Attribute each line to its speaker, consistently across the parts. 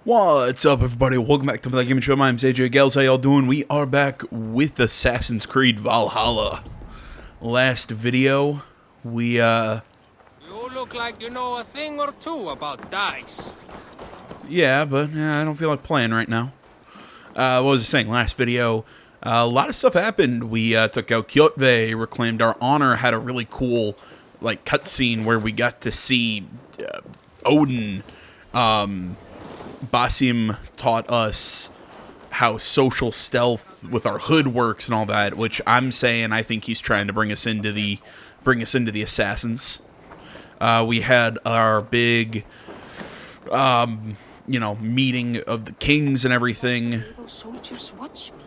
Speaker 1: What's up, everybody? Welcome back to the Gaming Show. My name's AJ Gales. How y'all doing? We are back with Assassin's Creed Valhalla. Last video, we,
Speaker 2: You look like you know a thing or two about dice.
Speaker 1: yeah, but I don't feel like playing right now. What was I saying? Last video, a lot of stuff happened. We took out Kjotve, reclaimed our honor, had a really cool, like, cutscene where we got to see Odin. Basim taught us how social stealth with our hood works and all that, which I'm saying I think he's trying to bring us into the assassins. We had our big, meeting of the kings and everything.
Speaker 3: Those soldiers watch me.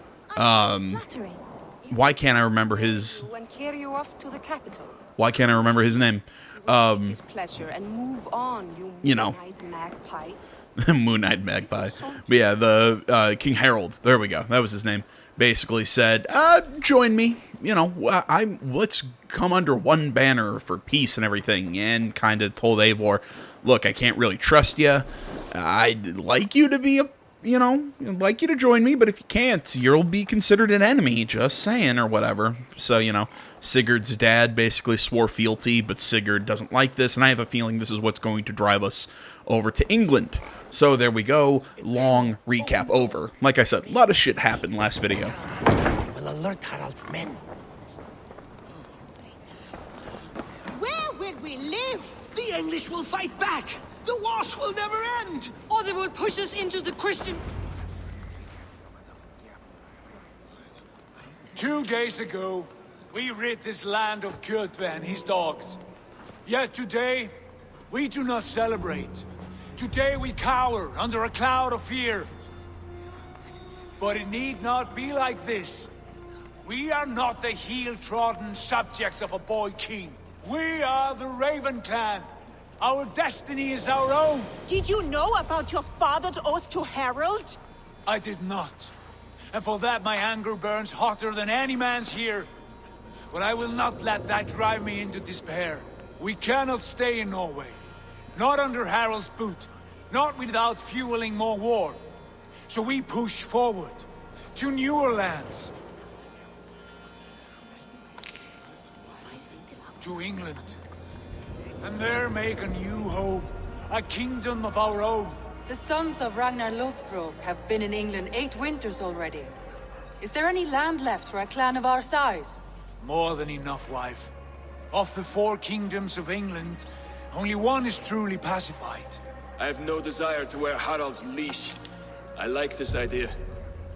Speaker 1: Why can't I remember his?
Speaker 3: And carry you off to the capital.
Speaker 1: Why can't I remember his name?
Speaker 3: His pleasure and move on,
Speaker 1: you know.
Speaker 3: Moon-eyed magpie.
Speaker 1: Moon-eyed magpie. But yeah, the King Harold, there we go, that was his name, basically said, join me, let's come under one banner for peace and everything, and kind of told Eivor, look, I can't really trust you, I'd like you to be I'd like you to join me, but if you can't, you'll be considered an enemy, just saying, or whatever. So, Sigurd's dad basically swore fealty, but Sigurd doesn't like this, and I have a feeling this is what's going to drive us over to England. So there we go, long recap over. Like I said, a lot of shit happened last video.
Speaker 4: We will alert Harald's men.
Speaker 5: Where will we live?
Speaker 4: The English will fight back! The wars will never end!
Speaker 3: Or they will push us into the Christian...
Speaker 6: 2 days ago, we rid this land of Kjotve and his dogs. Yet today, we do not celebrate. Today we cower under a cloud of fear. But it need not be like this. We are not the heel-trodden subjects of a boy king. We are the Raven clan. Our destiny is our own.
Speaker 5: Did you know about your father's oath to Harold?
Speaker 6: I did not. And for that my anger burns hotter than any man's here. But I will not let that drive me into despair. We cannot stay in Norway. Not under Harald's boot. Not without fueling more war. So we push forward. To newer lands. To England. And there make a new home. A kingdom of our own.
Speaker 7: The sons of Ragnar Lothbrok have been in England 8 winters already. Is there any land left for a clan of our size?
Speaker 6: More than enough, wife. Of the 4 kingdoms of England, only one is truly pacified.
Speaker 8: I have no desire to wear Harald's leash. I like this idea.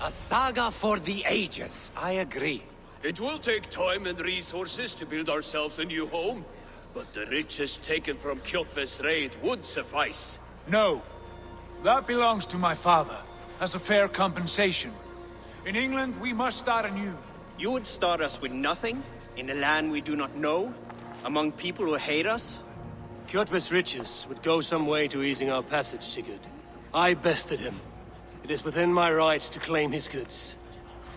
Speaker 4: A saga for the ages, I agree.
Speaker 8: It will take time and resources to build ourselves a new home, but the riches taken from Kjotve's raid would suffice.
Speaker 6: No. That belongs to my father, as a fair compensation. In England, we must start anew.
Speaker 9: You would start us with nothing, in a land we do not know, among people who hate us?
Speaker 10: Kjotve's riches would go some way to easing our passage, Sigurd. I bested him. It is within my rights to claim his goods.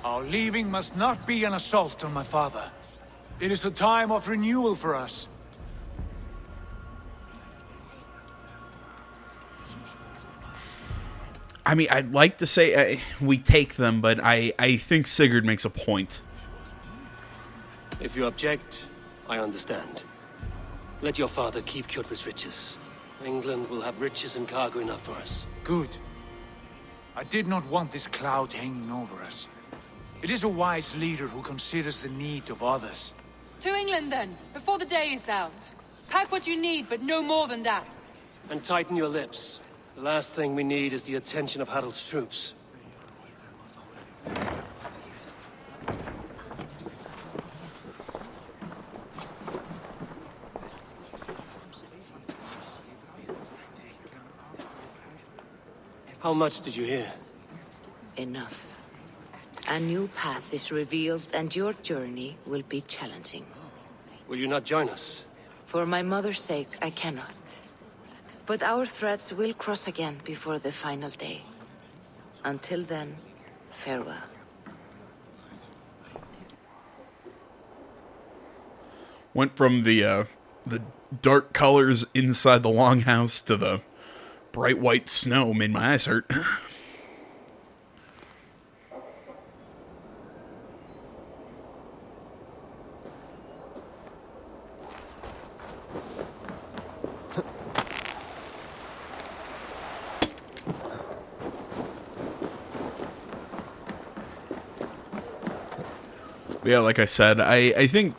Speaker 6: Our leaving must not be an assault on my father. It is a time of renewal for us.
Speaker 1: I mean, I'd like to say we take them, but I think Sigurd makes a point.
Speaker 10: If you object, I understand. Let your father keep Kjotve's riches. England will have riches and cargo enough for us.
Speaker 6: Good. I did not want this cloud hanging over us. It is a wise leader who considers the need of others.
Speaker 7: To England then, before the day is out. Pack what you need, but no more than that.
Speaker 10: And tighten your lips. The last thing we need is the attention of Harald's troops. How much did you hear?
Speaker 11: Enough. A new path is revealed and your journey will be challenging.
Speaker 10: Will you not join us?
Speaker 11: For my mother's sake, I cannot. But our threads will cross again before the final day. Until then, farewell.
Speaker 1: Went from the dark colors inside the longhouse to the bright white snow made my eyes hurt. Yeah, like I said, I think,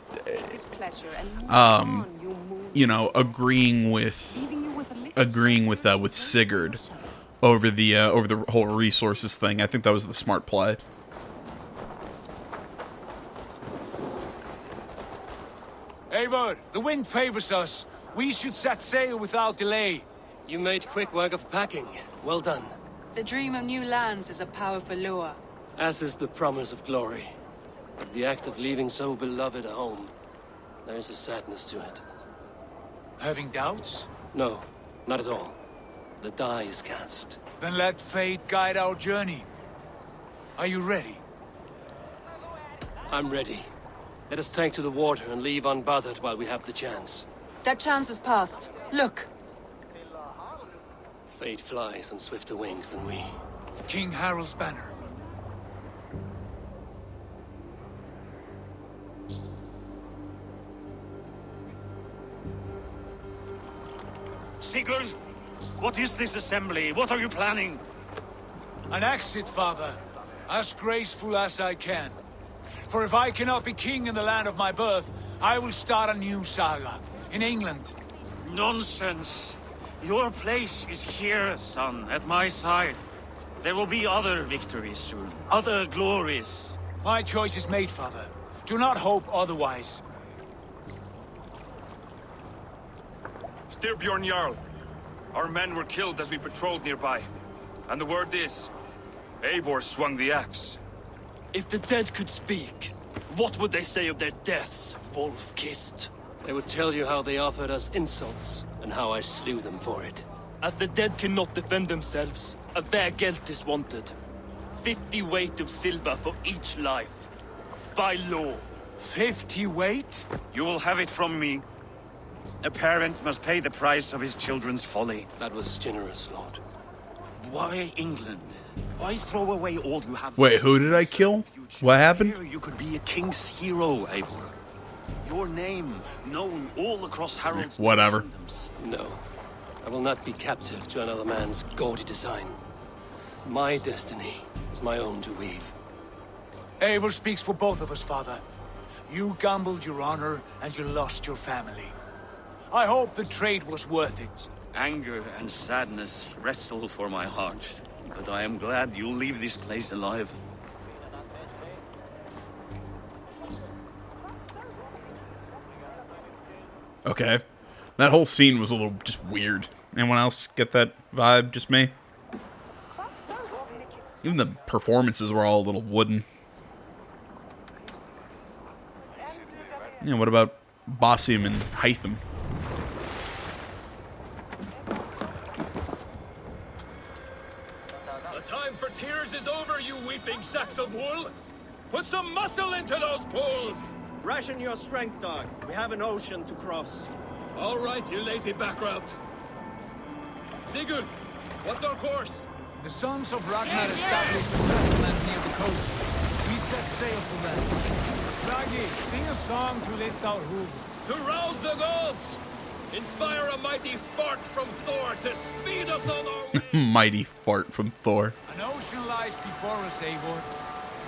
Speaker 1: you know, agreeing with Sigurd over the whole resources thing, I think that was the smart play.
Speaker 6: Eivor, the wind favors us. We should set sail without delay.
Speaker 10: You made quick work of packing. Well done.
Speaker 7: The dream of new lands is a powerful lure.
Speaker 10: As is the promise of glory. But the act of leaving so beloved a home, there's a sadness to it.
Speaker 6: Having doubts?
Speaker 10: No, not at all. The die is cast.
Speaker 6: Then let fate guide our journey. Are you ready?
Speaker 10: I'm ready. Let us take to the water and leave unbothered while we have the chance.
Speaker 7: That chance is past. Look!
Speaker 10: Fate flies on swifter wings than we.
Speaker 6: King Harald's banner.
Speaker 12: Sigurd, what is this assembly? What are you planning?
Speaker 6: An exit, father. As graceful as I can. For if I cannot be king in the land of my birth, I will start a new saga. In England.
Speaker 12: Nonsense. Your place is here, son, at my side. There will be other victories soon. Other glories.
Speaker 6: My choice is made, father. Do not hope otherwise.
Speaker 13: Styrbjorn Jarl. Our men were killed as we patrolled nearby. And the word is, Eivor swung the axe.
Speaker 12: If the dead could speak, what would they say of their deaths, wolf-kissed?
Speaker 10: They would tell you how they offered us insults, and how I slew them for it.
Speaker 12: As the dead cannot defend themselves, a vergelt is wanted. 50 weight of silver for each life. By law.
Speaker 6: 50 weight?
Speaker 12: You will have it from me. A parent must pay the price of his children's folly.
Speaker 10: That was generous, Lord.
Speaker 12: Why England? Why throw away all you have?
Speaker 1: Wait, who did I kill? What happened?
Speaker 12: Here you could be a king's hero, Eivor. Your name known all across Harald's
Speaker 1: whatever.
Speaker 12: Kingdoms.
Speaker 10: No, I will not be captive to another man's gaudy design. My destiny is my own to weave.
Speaker 6: Eivor speaks for both of us, father. You gambled your honor, and you lost your family. I hope the trade was worth it.
Speaker 12: Anger and sadness wrestle for my heart, but I am glad you'll leave this place alive.
Speaker 1: Okay. That whole scene was a little just weird. Anyone else get that vibe? Just me? Even the performances were all a little wooden. Yeah, what about Bossium and Hytham?
Speaker 8: The time for tears is over, you weeping sacks of wool! Put some muscle into those pools!
Speaker 9: Ration your strength, dog. We have an ocean to cross.
Speaker 8: All right, you lazy backroutes. Sigurd, what's our course?
Speaker 6: The sons of Ragnar established a settlement near the coast. We set sail for them. Raggi, sing a song to lift our hoof.
Speaker 8: To rouse the gods! Inspire a mighty fart from Thor to speed us on our way!
Speaker 1: Mighty fart from Thor.
Speaker 6: An ocean lies before us, Eivor.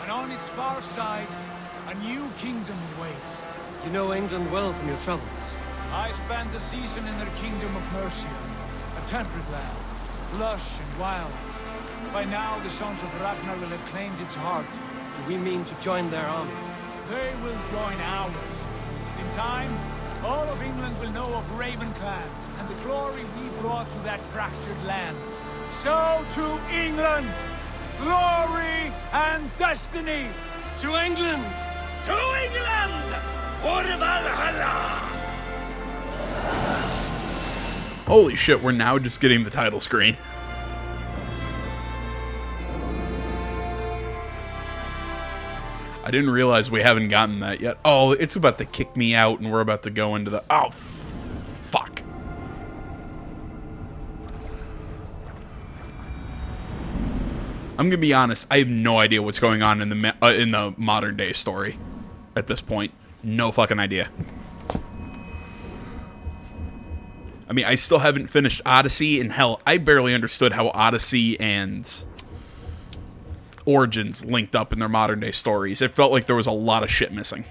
Speaker 6: And on its far sides, a new kingdom awaits.
Speaker 10: You know England well from your travels.
Speaker 6: I spent a season in their kingdom of Mercia, a temperate land, lush and wild. By now, the sons of Ragnar will have claimed its heart.
Speaker 10: Do we mean to join their army?
Speaker 6: They will join ours. In time, all of England will know of Raven Clan and the glory we brought to that fractured land. So to England, glory and destiny.
Speaker 8: To England! To England! For Valhalla!
Speaker 1: Holy shit, we're now just getting the title screen. I didn't realize we haven't gotten that yet. Oh, it's about to kick me out and we're about to go into the... Oh, fuck. I'm gonna be honest. I have no idea what's going on in the modern day story at this point. No fucking idea. I mean, I still haven't finished Odyssey, and hell, I barely understood how Odyssey and Origins linked up in their modern day stories. It felt like there was a lot of shit missing.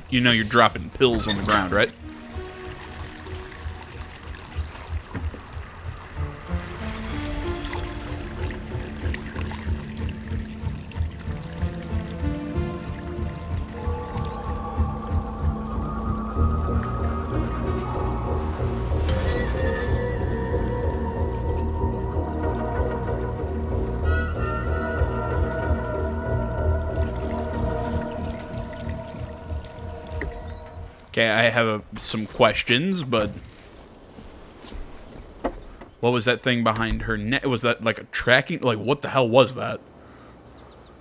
Speaker 1: You know you're dropping pills on the ground, right? Okay, I have some questions, but what was that thing behind her neck? Was that like a tracking? Like, what the hell was that?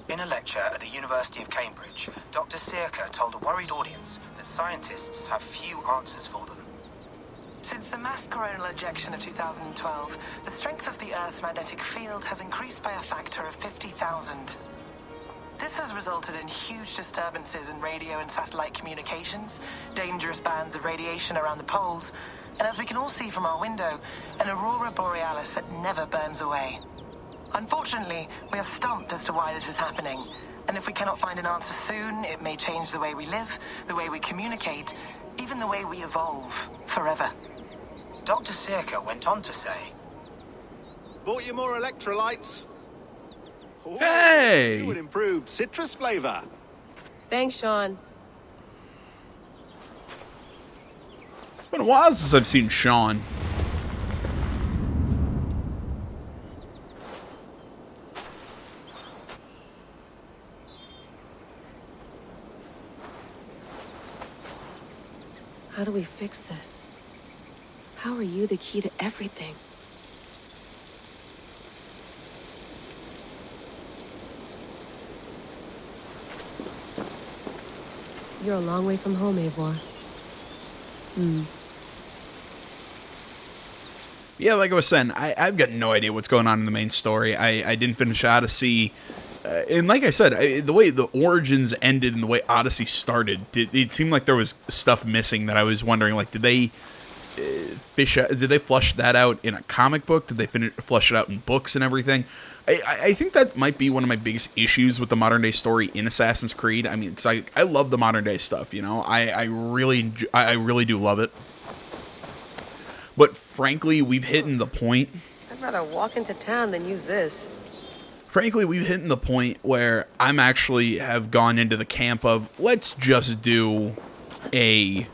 Speaker 14: In a lecture at the University of Cambridge, Dr. Circa told a worried audience that scientists have few answers for them.
Speaker 15: Since the mass coronal ejection of 2012, the strength of the Earth's magnetic field has increased by a factor of 50,000. This has resulted in huge disturbances in radio and satellite communications, dangerous bands of radiation around the poles, and as we can all see from our window, an aurora borealis that never burns away. Unfortunately, we are stumped as to why this is happening, and if we cannot find an answer soon, it may change the way we live, the way we communicate, even the way we evolve forever.
Speaker 14: Dr. Circa went on to say,
Speaker 16: "Bought you more electrolytes? Oh,
Speaker 1: hey!
Speaker 16: New and improved citrus flavor."
Speaker 3: Thanks, Sean.
Speaker 1: It's been a while since I've seen Sean.
Speaker 3: How do we fix this? How are you the key to everything? You're a long way from home, Eivor.
Speaker 1: Yeah, like I was saying, I've got no idea what's going on in the main story. I didn't finish Odyssey. And like I said, the way the Origins ended and the way Odyssey started, it seemed like there was stuff missing that I was wondering, like, did they flush that out in a comic book? Did they flush it out in books and everything? I think that might be one of my biggest issues with the modern day story in Assassin's Creed. I mean, because I love the modern day stuff, you know? I really do love it. But frankly, we've hit the point.
Speaker 3: I'd rather walk into town than use this.
Speaker 1: Frankly, we've hit the point where I'm actually have gone into the camp of, let's just do a,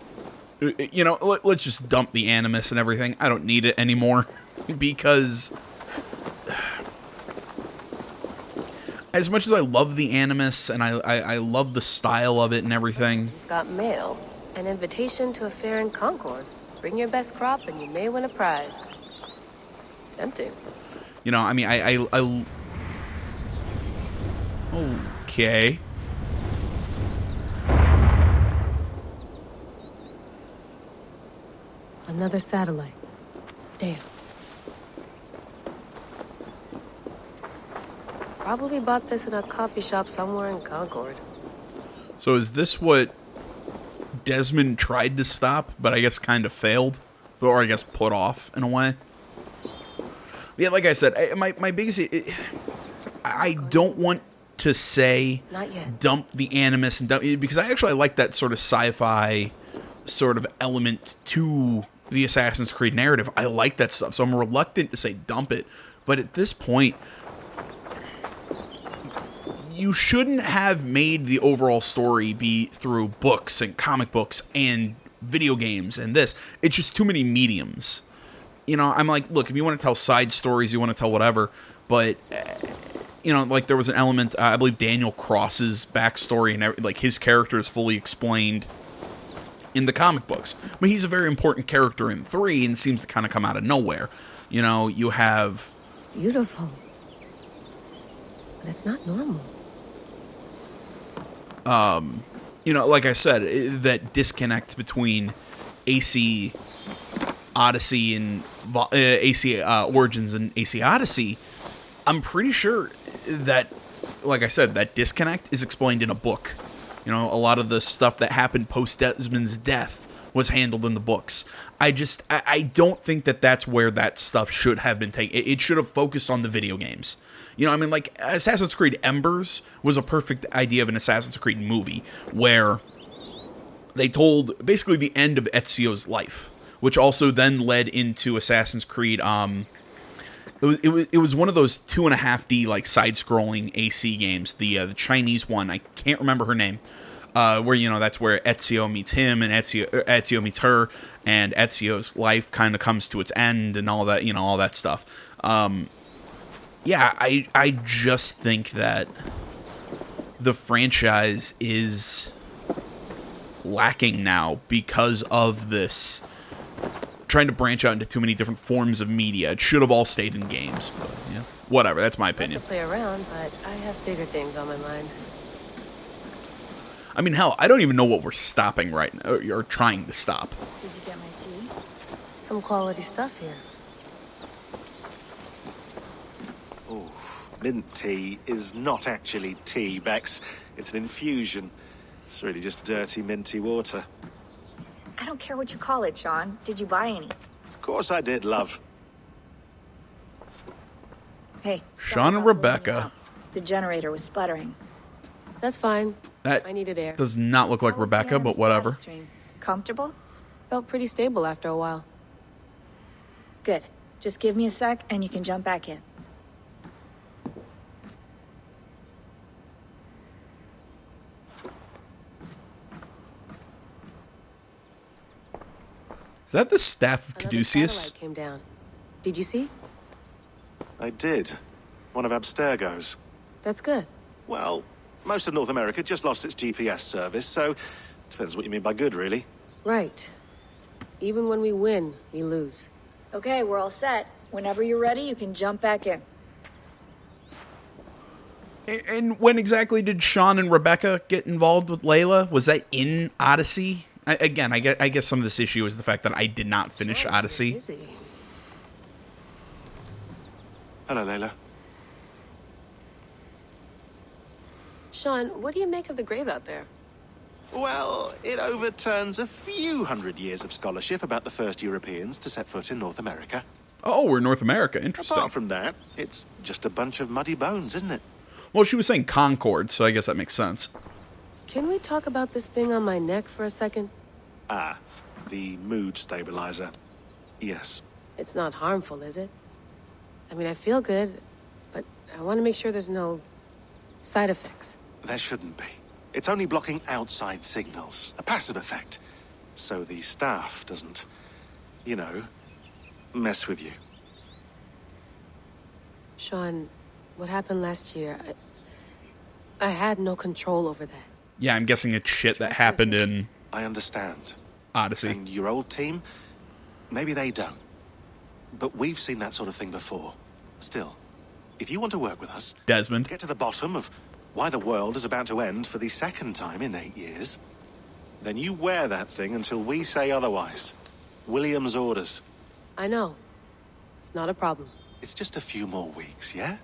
Speaker 1: you know, let's just dump the Animus and everything. I don't need it anymore because as much as I love the Animus and I love the style of it and everything.
Speaker 3: It's got mail, an invitation to a fair in Concord. Bring your best crop and you may win a prize. Tempting.
Speaker 1: You know, I mean, I okay.
Speaker 3: Another satellite. Damn. Probably bought this in a coffee shop somewhere in Concord.
Speaker 1: So is this what Desmond tried to stop, but I guess kind of failed? Or I guess put off in a way? Yeah, like I said, my biggest... I don't want to say
Speaker 3: Not yet.
Speaker 1: dump the Animus and dump, because I actually like that sort of sci-fi sort of element to the Assassin's Creed narrative. I like that stuff, so I'm reluctant to say dump it. But at this point, you shouldn't have made the overall story be through books and comic books and video games and this. It's just too many mediums. You know, I'm like, look, if you want to tell side stories, you want to tell whatever, but you know, like there was an element, I believe Daniel Cross's backstory and like his character is fully explained in the comic books. I mean, he's a very important character in 3 and seems to kind of come out of nowhere. You know, you have...
Speaker 3: It's beautiful. But it's not normal.
Speaker 1: You know, like I said, that disconnect between AC, Odyssey, and AC Origins and AC Odyssey, I'm pretty sure that, like I said, that disconnect is explained in a book. You know, a lot of the stuff that happened post Desmond's death was handled in the books. I don't think that that's where that stuff should have been taken. It should have focused on the video games. You know, I mean, like, Assassin's Creed Embers was a perfect idea of an Assassin's Creed movie where they told basically the end of Ezio's life, which also then led into Assassin's Creed. It was one of those 2.5D like side-scrolling AC games. The Chinese one, I can't remember her name. Where, you know, that's where Ezio meets him and Ezio meets her, and Ezio's life kind of comes to its end and all that, you know, all that stuff. Yeah, I just think that the franchise is lacking now because of this trying to branch out into too many different forms of media. It should have all stayed in games, but yeah, whatever. That's my opinion.
Speaker 3: I play around, but I have bigger things on my mind.
Speaker 1: I mean, hell, I don't even know what we're stopping right now, or trying to stop.
Speaker 3: Did you get my tea? Some quality stuff here.
Speaker 16: Mint tea is not actually tea, Bex. It's an infusion. It's really just dirty, minty water.
Speaker 17: I don't care what you call it, Sean. Did you buy any?
Speaker 16: Of course I did, love.
Speaker 17: Hey.
Speaker 1: Sean and Rebecca.
Speaker 17: The generator was sputtering.
Speaker 3: That's fine.
Speaker 1: That
Speaker 3: I needed air.
Speaker 1: does not look like Rebecca, but whatever.
Speaker 17: Comfortable?
Speaker 3: Felt pretty stable after a while.
Speaker 17: Good. Just give me a sec and you can jump back in.
Speaker 1: Is that the staff of
Speaker 3: Another
Speaker 1: Caduceus?
Speaker 3: satellite came down. Did you see?
Speaker 16: I did. One of Abstergo's.
Speaker 3: That's good.
Speaker 16: Well, most of North America just lost its GPS service, so depends what you mean by good, really.
Speaker 3: Right. Even when we win, we lose.
Speaker 17: Okay, we're all set. Whenever you're ready, you can jump back in.
Speaker 1: And when exactly did Sean and Rebecca get involved with Layla? Was that in Odyssey? I guess some of this issue is the fact that I did not finish Odyssey.
Speaker 16: Hello, Layla.
Speaker 3: Sean, what do you make of the grave out there?
Speaker 16: Well, it overturns a few hundred years of scholarship about the first Europeans to set foot in North America.
Speaker 1: Oh, we're North America. Interesting.
Speaker 16: Apart from that, it's just a bunch of muddy bones, isn't it?
Speaker 1: Well, she was saying Concord, so I guess that makes sense.
Speaker 3: Can we talk about this thing on my neck for a second?
Speaker 16: Ah, the mood stabilizer. Yes.
Speaker 3: It's not harmful, is it? I mean, I feel good, but I want to make sure there's no side effects.
Speaker 16: There shouldn't be. It's only blocking outside signals, a passive effect. So the staff doesn't, you know, mess with you.
Speaker 3: Sean, what happened last year, I had no control over that.
Speaker 1: Yeah, I'm guessing it's shit that happened in
Speaker 16: I understand.
Speaker 1: Odyssey.
Speaker 16: And your old team, maybe they don't. But we've seen that sort of thing before. Still, if you want to work with us,
Speaker 1: Desmond,
Speaker 16: get to the bottom of why the world is about to end for the second time in 8 years, then you wear that thing until we say otherwise. William's orders.
Speaker 3: I know. It's not a problem.
Speaker 16: It's just a few more weeks, yeah?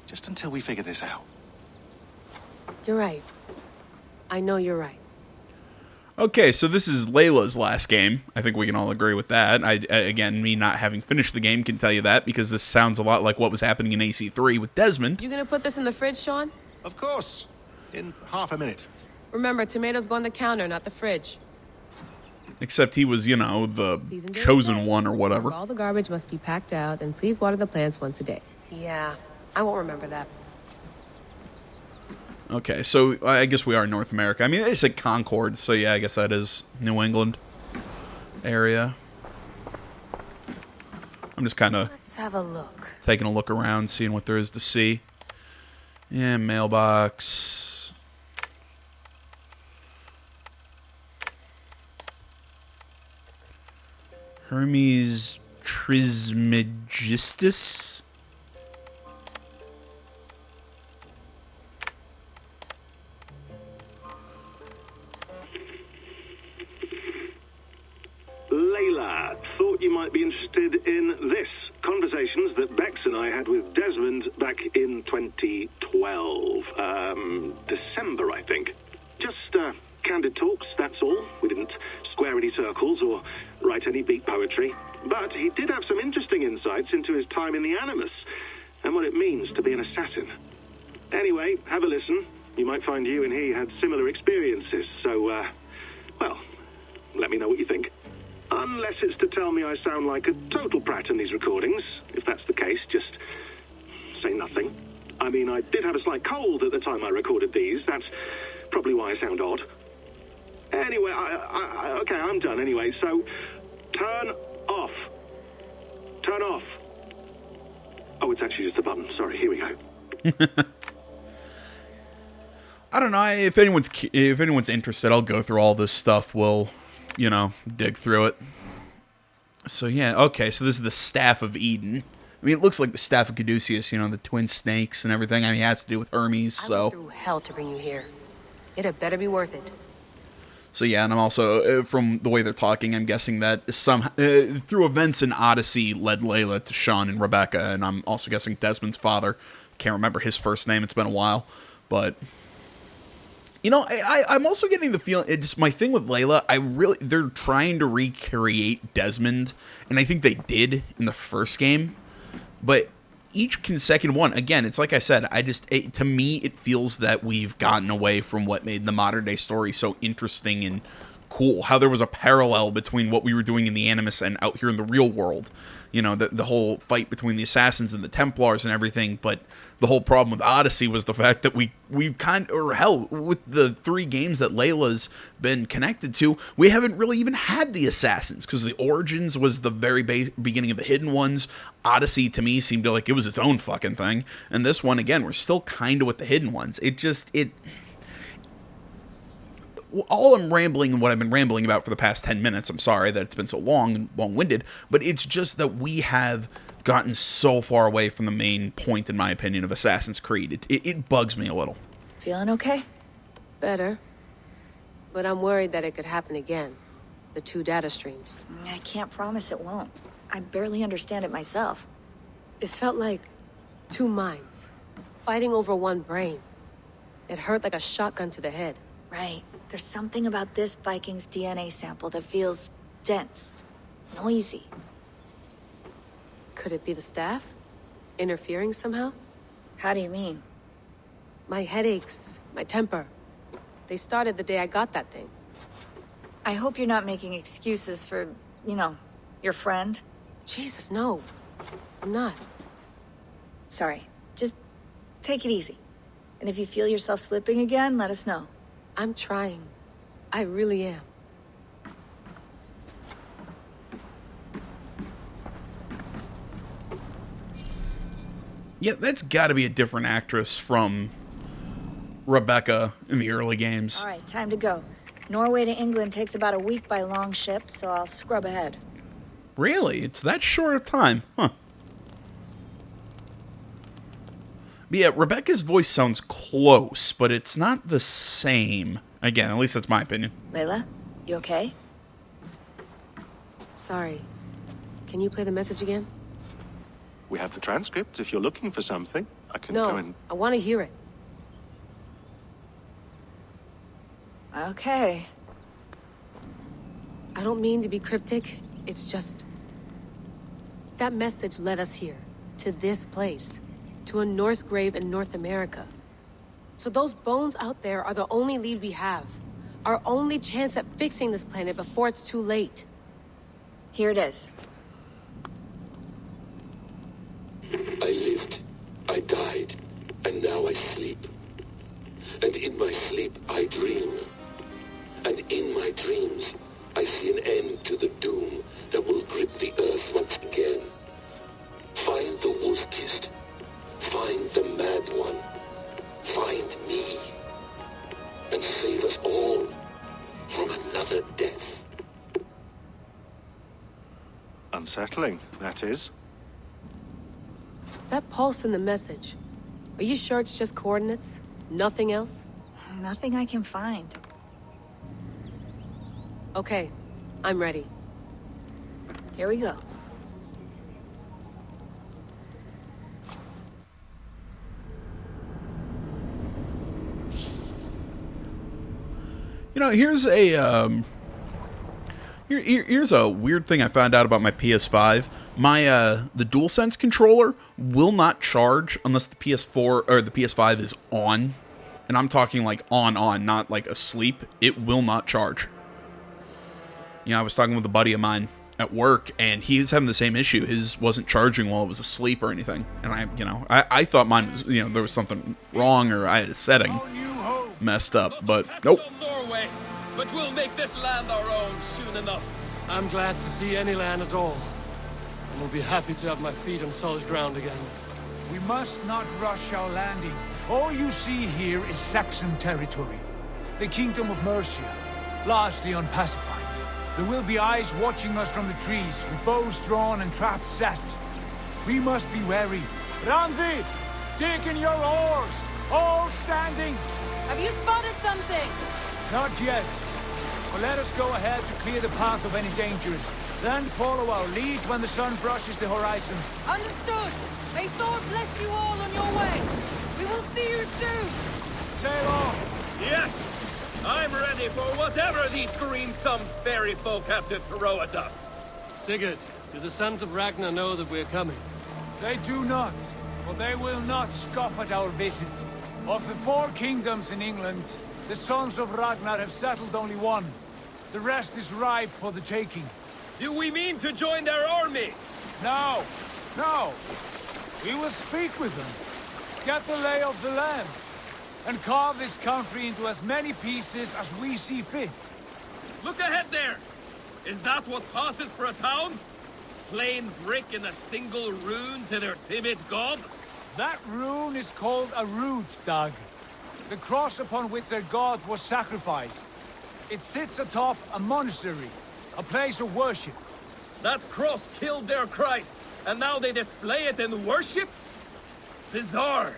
Speaker 16: Just until we figure this out.
Speaker 3: You're right. I know you're right.
Speaker 1: Okay, so this is Layla's last game. I think we can all agree with that. Again, me not having finished the game can tell you that, because this sounds a lot like what was happening in AC3 with Desmond.
Speaker 3: You gonna put this in the fridge, Sean?
Speaker 16: Of course. In half a minute.
Speaker 3: Remember, tomatoes go on the counter, not the fridge.
Speaker 1: Except he was, you know, the chosen one or whatever.
Speaker 3: All the garbage must be packed out, and please water the plants once a day. Yeah, I won't remember that.
Speaker 1: Okay, so I guess we are North America. I mean, they said Concord, so yeah, I guess that is New England area. I'm just kind of
Speaker 3: Let's have a look.
Speaker 1: taking a look around, seeing what there is to see. Yeah, mailbox. Hermes Trismegistus.
Speaker 18: Layla, thought you might be interested in 2012. December, I think. Just candid talks, that's all. We didn't square any circles or write any beat poetry. But he did have some interesting insights into his time in the Animus and what it means to be an assassin. Anyway, have a listen. You might find you and he had similar experiences, so, well, let me know what you think. Unless it's to tell me I sound like a total brat in these recordings. If that's the case, just say nothing. I mean, I did have a slight cold at the time I recorded these. That's probably why I sound odd. Anyway, okay, I'm done anyway, so turn off. Turn off. Oh, it's actually just a button. Sorry, here we go.
Speaker 1: I don't know. If anyone's interested, I'll go through all this stuff. We'll, dig through it. So yeah, okay. So this is the Staff of Eden. I mean, it looks like the Staff of Caduceus. The twin snakes and everything. I mean, it has to do with Hermes. So
Speaker 3: I went through hell to bring you here. It had better be worth it.
Speaker 1: So yeah, and I'm also, from the way they're talking, I'm guessing that through events in Odyssey led Layla to Sean and Rebecca, and I'm also guessing Desmond's father. Can't remember his first name. It's been a while, but. I'm also getting the feeling, it's my thing with Layla, they're trying to recreate Desmond, and I think they did in the first game, but each consecutive one, again, it's like I said, to me, it feels that we've gotten away from what made the modern day story so interesting and cool, how there was a parallel between what we were doing in the Animus and out here in the real world, the whole fight between the Assassins and the Templars and everything, but the whole problem with Odyssey was the fact that we've with the 3 games that Layla's been connected to, we haven't really even had the Assassins, because the Origins was the very beginning of the Hidden Ones. Odyssey, to me, seemed like it was its own fucking thing, and this one, again, we're still kind of with the Hidden Ones. All I'm rambling and what I've been rambling about for the past 10 minutes, I'm sorry that it's been so long and long-winded, but it's just that we have gotten so far away from the main point, in my opinion, of Assassin's Creed. It bugs me a little.
Speaker 17: Feeling okay?
Speaker 3: Better. But I'm worried that it could happen again. The 2 data streams.
Speaker 17: I can't promise it won't. I barely understand it myself.
Speaker 3: It felt like 2 minds, fighting over 1 brain. It hurt like a shotgun to the head.
Speaker 17: Right. There's something about this Viking's DNA sample that feels dense, noisy.
Speaker 3: Could it be the staff? Interfering somehow?
Speaker 17: How do you mean?
Speaker 3: My headaches, my temper. They started the day I got that thing.
Speaker 17: I hope you're not making excuses for, your friend.
Speaker 3: Jesus, no. I'm not.
Speaker 17: Sorry. Just take it easy. And if you feel yourself slipping again, let us know.
Speaker 3: I'm trying. I really am.
Speaker 1: Yeah, that's got to be a different actress from Rebecca in the early games.
Speaker 17: All right, time to go. Norway to England takes about a week by long ship, so I'll scrub ahead.
Speaker 1: Really? It's that short a time? Huh. But yeah, Rebecca's voice sounds close, but it's not the same. Again, at least that's my opinion.
Speaker 17: Layla, you okay?
Speaker 3: Sorry. Can you play the message again?
Speaker 16: We have the transcript. If you're looking for something, I can go and...
Speaker 3: No, I want to hear it.
Speaker 17: Okay.
Speaker 3: I don't mean to be cryptic. It's just... that message led us here. To this place. To a Norse grave in North America. So those bones out there are the only lead we have. Our only chance at fixing this planet before it's too late.
Speaker 17: Here it is.
Speaker 19: I lived, I died, and now I sleep. And in my sleep I dream. And in my dreams I see an end to the doom that will grip the earth once again. Find the wolf-kissed. Find the mad one. Find me. And save us all from another death.
Speaker 16: Unsettling, that is.
Speaker 3: That pulse in the message. Are you sure it's just coordinates? Nothing else?
Speaker 17: Nothing I can find.
Speaker 3: Okay, I'm ready.
Speaker 17: Here we go.
Speaker 1: You know, here's a here's a weird thing I found out about my PS5. My the DualSense controller will not charge unless the PS4 or the PS5 is on, and I'm talking like on, not like asleep. It will not charge. You know, I was talking with a buddy of mine at work, and he's having the same issue. His wasn't charging while it was asleep or anything, and I thought mine was, there was something wrong, or I had a setting messed up, but nope.
Speaker 2: Norway, but we'll make this land our own soon enough.
Speaker 10: I'm glad to see any land at all. And will be happy to have my feet on solid ground again.
Speaker 6: We must not rush our landing. All you see here is Saxon territory. The Kingdom of Mercia, largely unpacified. There will be eyes watching us from the trees, with bows drawn and traps set. We must be wary. Randvid, dig in your oars, all standing.
Speaker 7: Have you spotted something?
Speaker 6: Not yet. But let us go ahead to clear the path of any dangers. Then follow our lead when the sun brushes the horizon.
Speaker 7: Understood. May Thor bless you all on your way. We will see you soon.
Speaker 6: Sail on.
Speaker 2: Yes, I'm ready for whatever these green-thumbed fairy folk have to throw at us.
Speaker 10: Sigurd, do the sons of Ragnar know that we're coming?
Speaker 6: They do not, but they will not scoff at our visit. Of the 4 kingdoms in England, the sons of Ragnar have settled only one. The rest is ripe for the taking.
Speaker 2: Do we mean to join their army?
Speaker 6: No, no. We will speak with them, get the lay of the land, and carve this country into as many pieces as we see fit.
Speaker 2: Look ahead there! Is that what passes for a town? Plain brick in a single rune to their timid god?
Speaker 6: That rune is called a root, Dag. The cross upon which their god was sacrificed. It sits atop a monastery, a place of worship.
Speaker 2: That cross killed their Christ, and now they display it in worship? Bizarre.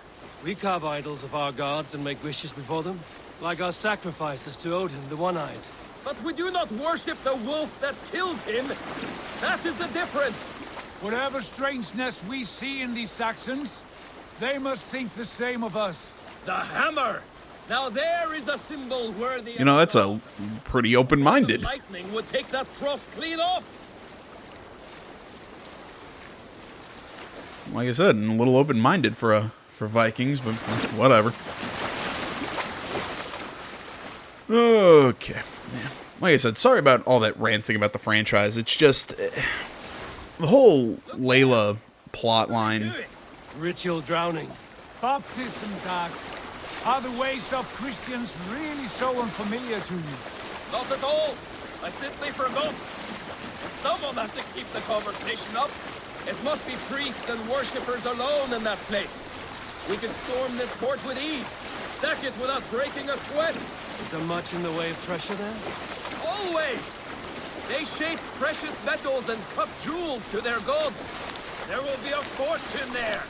Speaker 10: We carve idols of our gods and make wishes before them, like our sacrifices to Odin, the One-Eyed.
Speaker 2: But we do not worship the wolf that kills him. That is the difference.
Speaker 6: Whatever strangeness we see in these Saxons, they must think the same of us.
Speaker 2: The hammer! Now there is a symbol worthy.
Speaker 1: You know, that's a pretty open-minded.
Speaker 2: Lightning would take that cross clean off.
Speaker 1: Like I said, a little open-minded for Vikings, but whatever. Okay. Yeah. Like I said, sorry about all that ranting about the franchise. It's just the whole Layla plotline.
Speaker 10: Ritual drowning.
Speaker 6: Baptism, Dag. Are the ways of Christians really so unfamiliar to you?
Speaker 2: Not at all. I simply forgot. But someone has to keep the conversation up. It must be priests and worshippers alone in that place. We can storm this port with ease. Sack it without breaking a sweat.
Speaker 10: Is there much in the way of treasure there?
Speaker 2: Always! They shape precious metals and cut jewels to their gods. There will be a fortune there.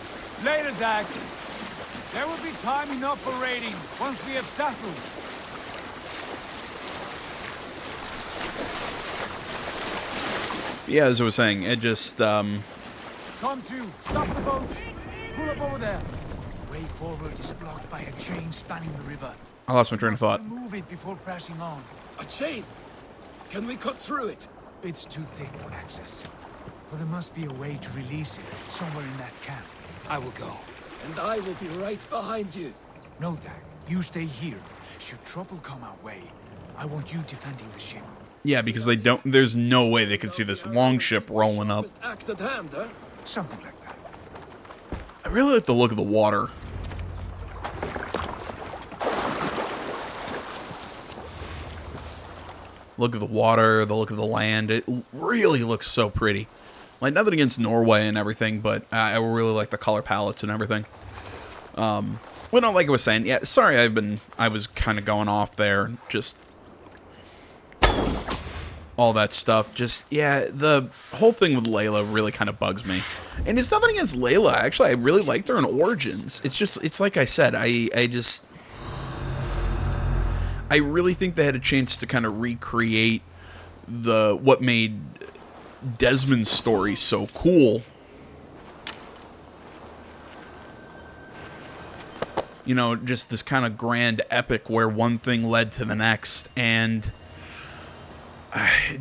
Speaker 6: Later, Dag. There will be time enough for raiding once we have settled.
Speaker 1: Yeah, as I was saying, it just
Speaker 6: Come to. Stop the boat. Pull up over there. The way forward is blocked by a chain spanning the river.
Speaker 1: I lost my train of thought.
Speaker 6: Move it before pressing on.
Speaker 2: A chain? Can we cut through it?
Speaker 6: It's too thick for access. But there must be a way to release it somewhere in that camp.
Speaker 10: I will go.
Speaker 2: And I will be right behind you.
Speaker 6: No, Dag. You stay here. Should trouble come our way, I want you defending the ship.
Speaker 1: Yeah, because they don't. There's no way they could see this long ship rolling up.
Speaker 2: Axe at hand, huh?
Speaker 6: Something like that.
Speaker 1: I really like the look of the water. Look at the water, the look of the land. It really looks so pretty. Like, nothing against Norway and everything, but I really like the color palettes and everything. Well, no, like I was saying, yeah, sorry I was kind of going off there, just all that stuff. Just, yeah, the whole thing with Layla really kind of bugs me. And it's nothing against Layla, actually, I really liked her in Origins. It's just, it's like I said, I really think they had a chance to kind of recreate what made Desmond's story so cool. you know, just this kind of grand epic where one thing led to the next, and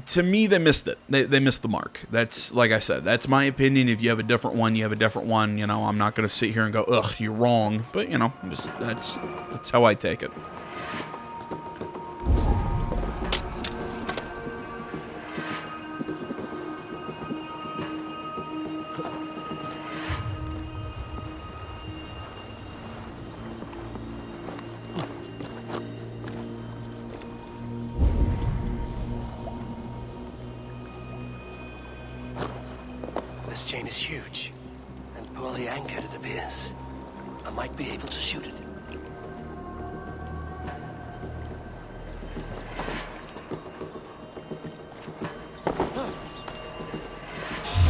Speaker 1: to me, they missed it. They missed the mark. That's, like I said, that's my opinion. If you have a different one, you have a different one. You know, I'm not going to sit here and go, ugh, you're wrong. But, you know, just that's how I take it.
Speaker 10: This chain is huge, and poorly anchored it appears. I might be able to shoot it.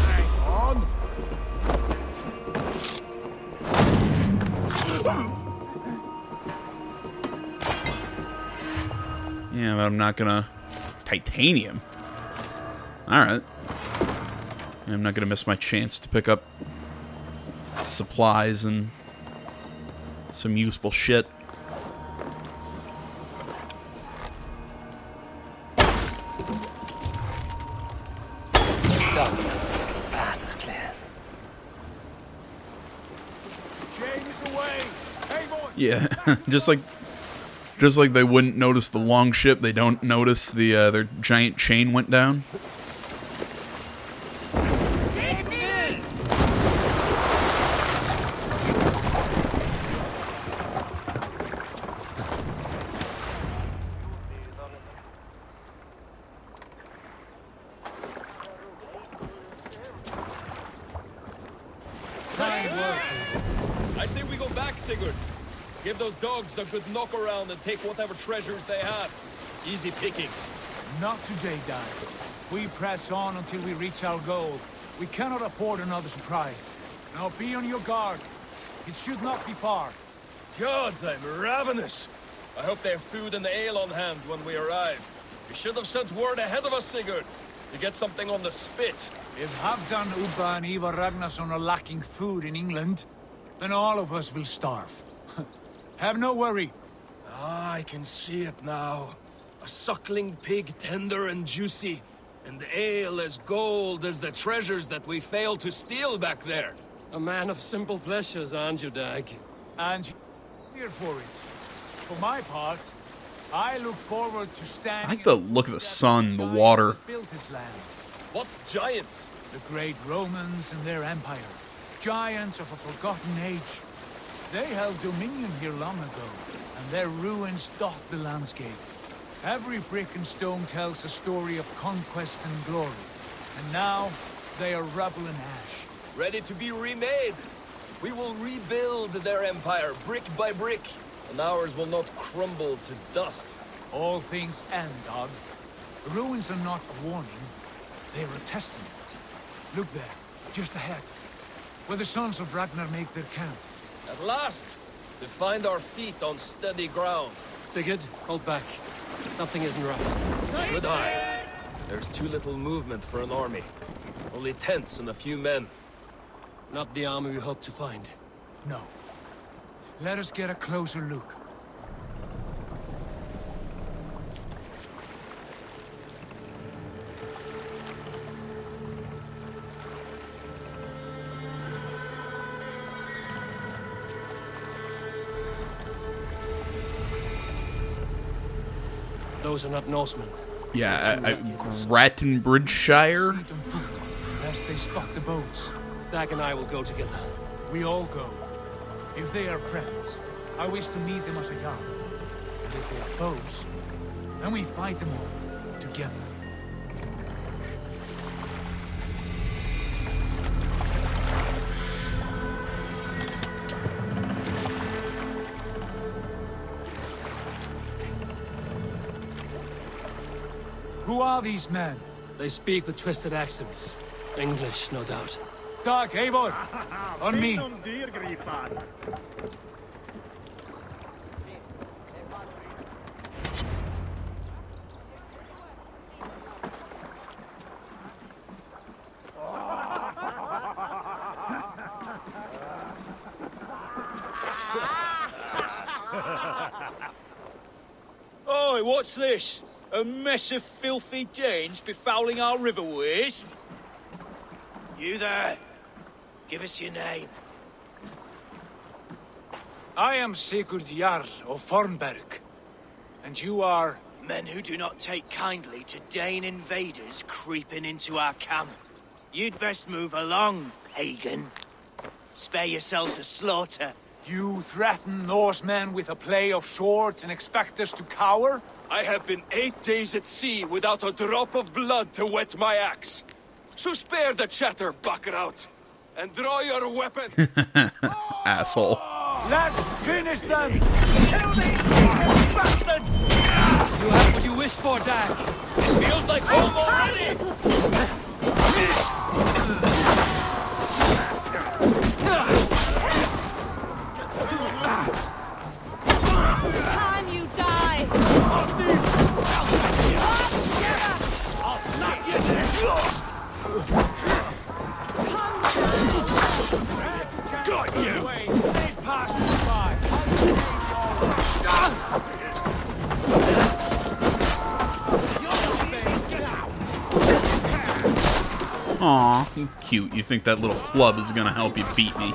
Speaker 6: Hang on.
Speaker 1: Yeah, but I'm not gonna... Titanium? Alright. I'm not gonna miss my chance to pick up supplies and some useful shit.
Speaker 10: Done. Path is clear.
Speaker 6: Chain is away. Hey, boy.
Speaker 1: Yeah, just like they wouldn't notice the long ship, they don't notice the their giant chain went down.
Speaker 2: I say we go back, Sigurd. Give those dogs a good knock around and take whatever treasures they have. Easy pickings.
Speaker 6: Not today, Dad. We press on until we reach our goal. We cannot afford another surprise. Now be on your guard. It should not be far.
Speaker 2: Gods, I'm ravenous. I hope they have food and ale on hand when we arrive. We should have sent word ahead of us, Sigurd, to get something on the spit.
Speaker 6: If Halfdan, Ubba and Ivar Ragnarsson are lacking food in England, then all of us will starve. Have no worry.
Speaker 2: Ah, I can see it now. A suckling pig, tender and juicy, and ale as gold as the treasures that we failed to steal back there.
Speaker 10: A man of simple pleasures, aren't you, Dag?
Speaker 6: And here for it. For my part, I look forward to standing...
Speaker 1: I like the look of the sun, the water.
Speaker 6: ...built this land.
Speaker 2: What giants?
Speaker 6: The great Romans and their empire. Giants of a forgotten age. They held dominion here long ago, and their ruins dot the landscape. Every brick and stone tells a story of conquest and glory. And now, they are rubble and ash.
Speaker 2: Ready to be remade. We will rebuild their empire, brick by brick, and ours will not crumble to dust.
Speaker 6: All things end, Dog. The ruins are not a warning, they're a testament. Look there, just ahead, where the sons of Ragnar make their camp.
Speaker 2: At last, to find our feet on steady ground.
Speaker 10: Sigurd, hold back. Something isn't right.
Speaker 2: Good eye. There's too little movement for an army. Only tents and a few men.
Speaker 10: Not the army we hope to find.
Speaker 6: No. Let us get a closer look.
Speaker 10: Those are not Norsemen.
Speaker 1: Yeah, Grattenbridgeshire.
Speaker 6: Lest they spot the boats.
Speaker 10: Dag and I will go together.
Speaker 6: We all go. If they are friends, I wish to meet them as a young. And if they are foes, then we fight them all together. Who are these men?
Speaker 10: They speak with twisted accents. English, no doubt.
Speaker 6: Dag, Eivor! On me!
Speaker 20: Oi, what's this? A mess of filthy Danes befouling our riverways?
Speaker 21: You there. Give us your name.
Speaker 6: I am Sigurd Jarl of Fornberg. And you are...
Speaker 21: Men who do not take kindly to Dane invaders creeping into our camp. You'd best move along, pagan. Spare yourselves a slaughter.
Speaker 6: You threaten Norsemen with a play of swords and expect us to cower?
Speaker 8: I have been 8 days at sea without a drop of blood to wet my axe. So spare the chatter, Buckerout, and draw your weapon.
Speaker 1: Asshole.
Speaker 6: Let's finish them!
Speaker 20: Kill these bastards! You have what you wished for, Dag. Feels like home already!
Speaker 5: Time you die!
Speaker 20: I'll snap you dead!
Speaker 8: Got you!
Speaker 6: They pass you by.
Speaker 1: Aw, you cute. You think that little club is gonna help you beat me.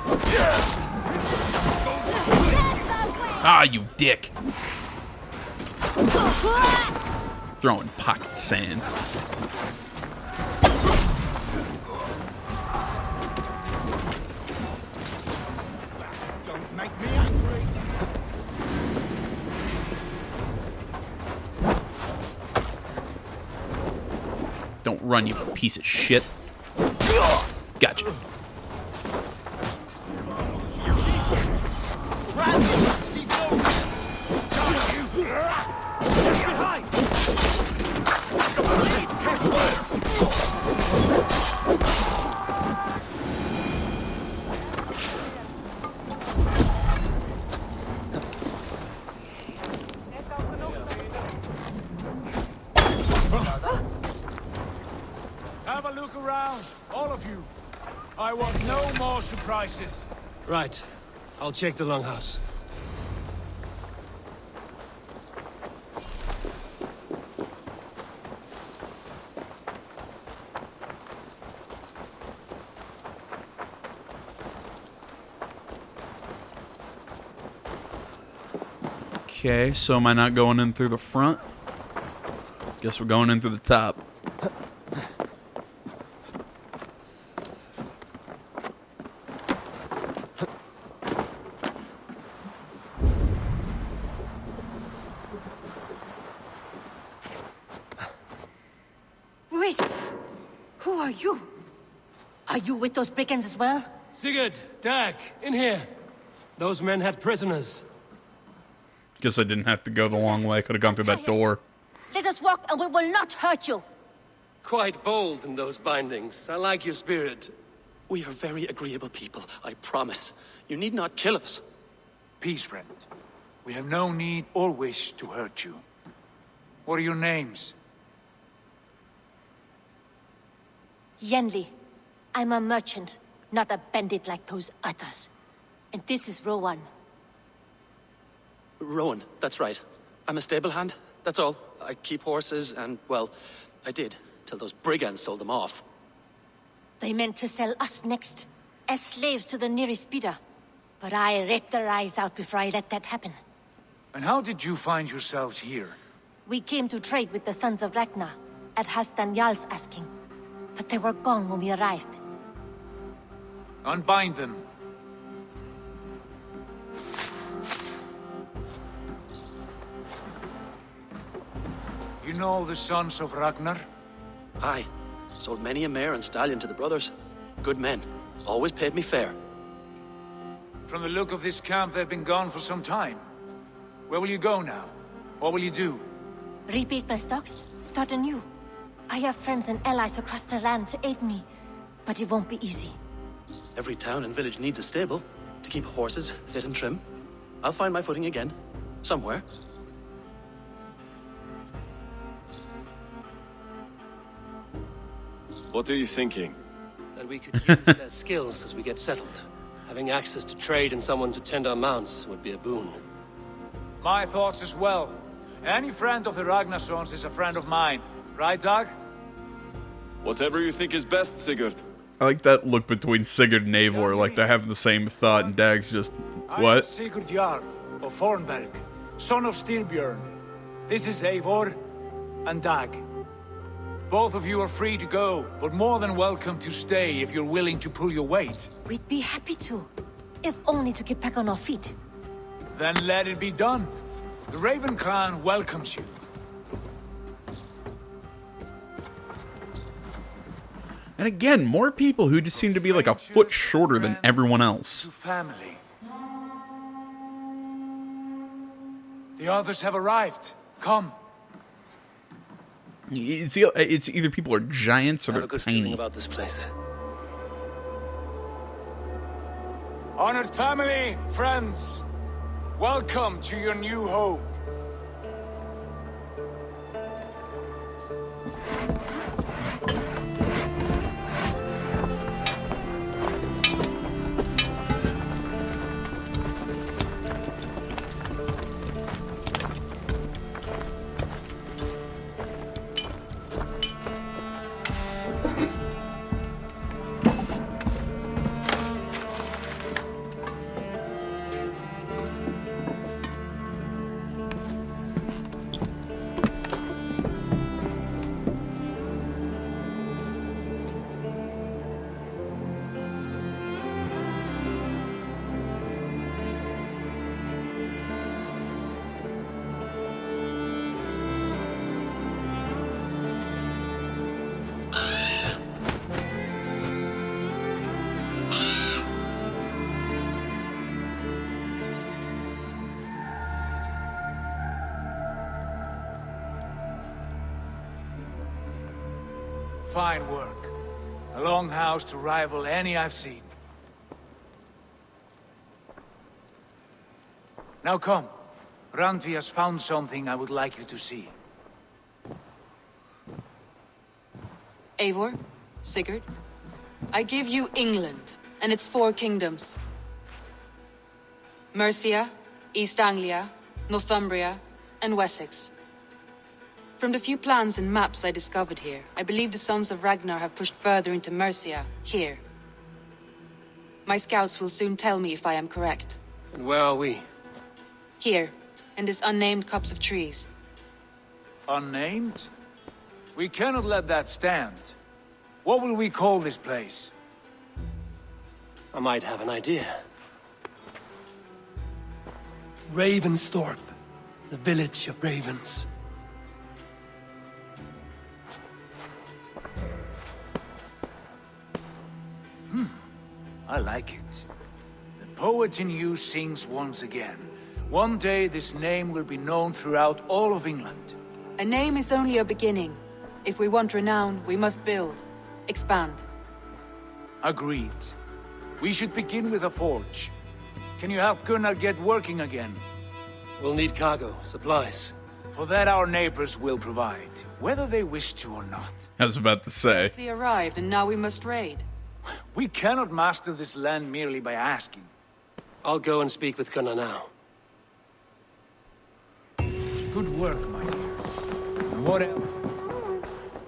Speaker 1: Ah, you dick. Throwing pocket sand.
Speaker 6: Don't make me angry.
Speaker 1: Don't run, you piece of shit. Gotcha.
Speaker 6: Have a look around, all of you. I want no more surprises.
Speaker 10: Right. I'll check the longhouse.
Speaker 1: Okay, so am I not going in through the front? Guess we're going in through the top.
Speaker 3: Wait! Who are you? Are you with those brigands as well?
Speaker 10: Sigurd, Dag, in here. Those men had prisoners.
Speaker 1: Guess I didn't have to go the long way. I could have gone through that door.
Speaker 3: Let us walk and we will not hurt you.
Speaker 10: Quite bold in those bindings. I like your spirit.
Speaker 22: We are very agreeable people, I promise. You need not kill us.
Speaker 6: Peace, friend. We have no need or wish to hurt you. What are your names?
Speaker 3: Yenli. I'm a merchant, not a bandit like those others. And this is Rowan.
Speaker 22: Rowan, that's right. I'm a stable hand, that's all. I keep horses and, well, I did, till those brigands sold them off.
Speaker 3: They meant to sell us next, as slaves to the nearest bidder. But I ripped their eyes out before I let that happen.
Speaker 6: And how did you find yourselves here?
Speaker 3: We came to trade with the Sons of Ragnar, at Halfdan Jarl's asking. But they were gone when we arrived.
Speaker 6: Unbind them. You know the Sons of Ragnar?
Speaker 22: Aye. Sold many a mare and stallion to the brothers. Good men. Always paid me fair.
Speaker 6: From the look of this camp, they've been gone for some time. Where will you go now? What will you do?
Speaker 3: Rebuild my stocks, start anew. I have friends and allies across the land to aid me, but it won't be easy.
Speaker 22: Every town and village needs a stable to keep horses fit and trim. I'll find my footing again. Somewhere.
Speaker 13: What are you thinking?
Speaker 10: That we could use their skills as we get settled. Having access to trade and someone to tend our mounts would be a boon.
Speaker 6: My thoughts as well. Any friend of the Ragnarsons is a friend of mine. Right, Dag?
Speaker 8: Whatever you think is best, Sigurd.
Speaker 1: I like that look between Sigurd and Eivor, like they're having the same thought, and Dag's just,
Speaker 6: I am
Speaker 1: what?
Speaker 6: Sigurd Jarl of Fornberg, son of Styrbjörn. This is Eivor and Dag. Both of you are free to go, but more than welcome to stay if you're willing to pull your weight.
Speaker 4: We'd be happy to, if only to get back on our feet.
Speaker 6: Then let it be done. The Raven Clan welcomes you.
Speaker 1: And again, more people who just seem to be like a foot shorter than everyone else.
Speaker 6: Family. The others have arrived. Come.
Speaker 1: It's either people are giants or they're tiny.
Speaker 22: About this place.
Speaker 6: Honored family, friends, welcome to your new home. Fine work. A longhouse to rival any I've seen. Now come. Randvi has found something I would like you to see.
Speaker 7: Eivor, Sigurd, I give you England and its 4 kingdoms. Mercia, East Anglia, Northumbria, and Wessex. From the few plans and maps I discovered here, I believe the Sons of Ragnar have pushed further into Mercia, here. My scouts will soon tell me if I am correct.
Speaker 22: And where are we?
Speaker 7: Here, in this unnamed copse of trees.
Speaker 6: Unnamed? We cannot let that stand. What will we call this place?
Speaker 22: I might have an idea.
Speaker 10: Ravensthorpe, the village of ravens.
Speaker 6: I like it. The poet in you sings once again. One day this name will be known throughout all of England.
Speaker 7: A name is only a beginning. If we want renown, we must build, expand.
Speaker 6: Agreed. We should begin with a forge. Can you help Gunnar get working again?
Speaker 22: We'll need cargo, supplies.
Speaker 6: For that our neighbors will provide, whether they wish to or not.
Speaker 1: I was about to say.
Speaker 7: We arrived and now we must raid.
Speaker 6: We cannot master this land merely by asking.
Speaker 22: I'll go and speak with Gunnar now.
Speaker 6: Good work, my dear. And what else?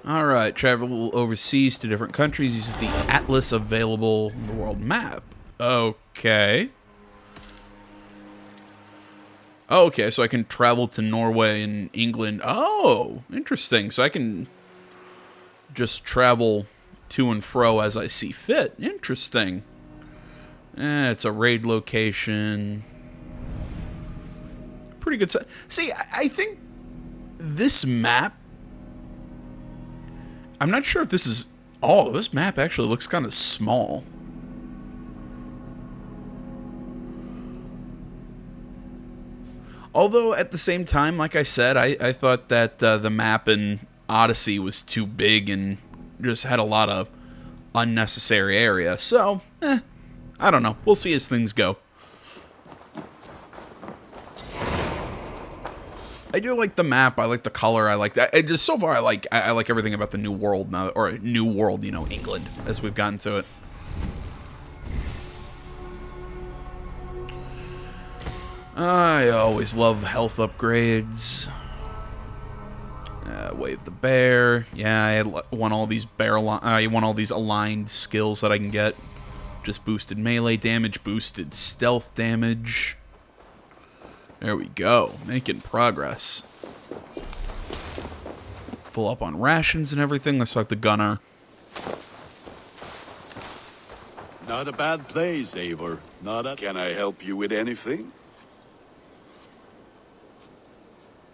Speaker 1: Alright, travel overseas to different countries using the atlas available in the world map. Okay. Okay, so I can travel to Norway and England. Oh, interesting. So I can just travel to and fro as I see fit. Interesting. It's a raid location. Pretty good. See, I think this map... I'm not sure if this is... Oh, this map actually looks kind of small. Although, at the same time, like I said, I thought that the map in Odyssey was too big and just had a lot of unnecessary area. So, I don't know. We'll see as things go. I do like the map. I like the color. I like that. Just so far, I like everything about the new world now, or new world, you know, England, as we've gotten to it. I always love health upgrades. Wave the bear. Yeah, I want all these I want all these aligned skills that I can get. Just boosted melee damage, boosted stealth damage. There we go, making progress. Full up on rations and everything. Let's talk to Gunnar.
Speaker 11: Not a bad place, Eivor. Can I help you with anything?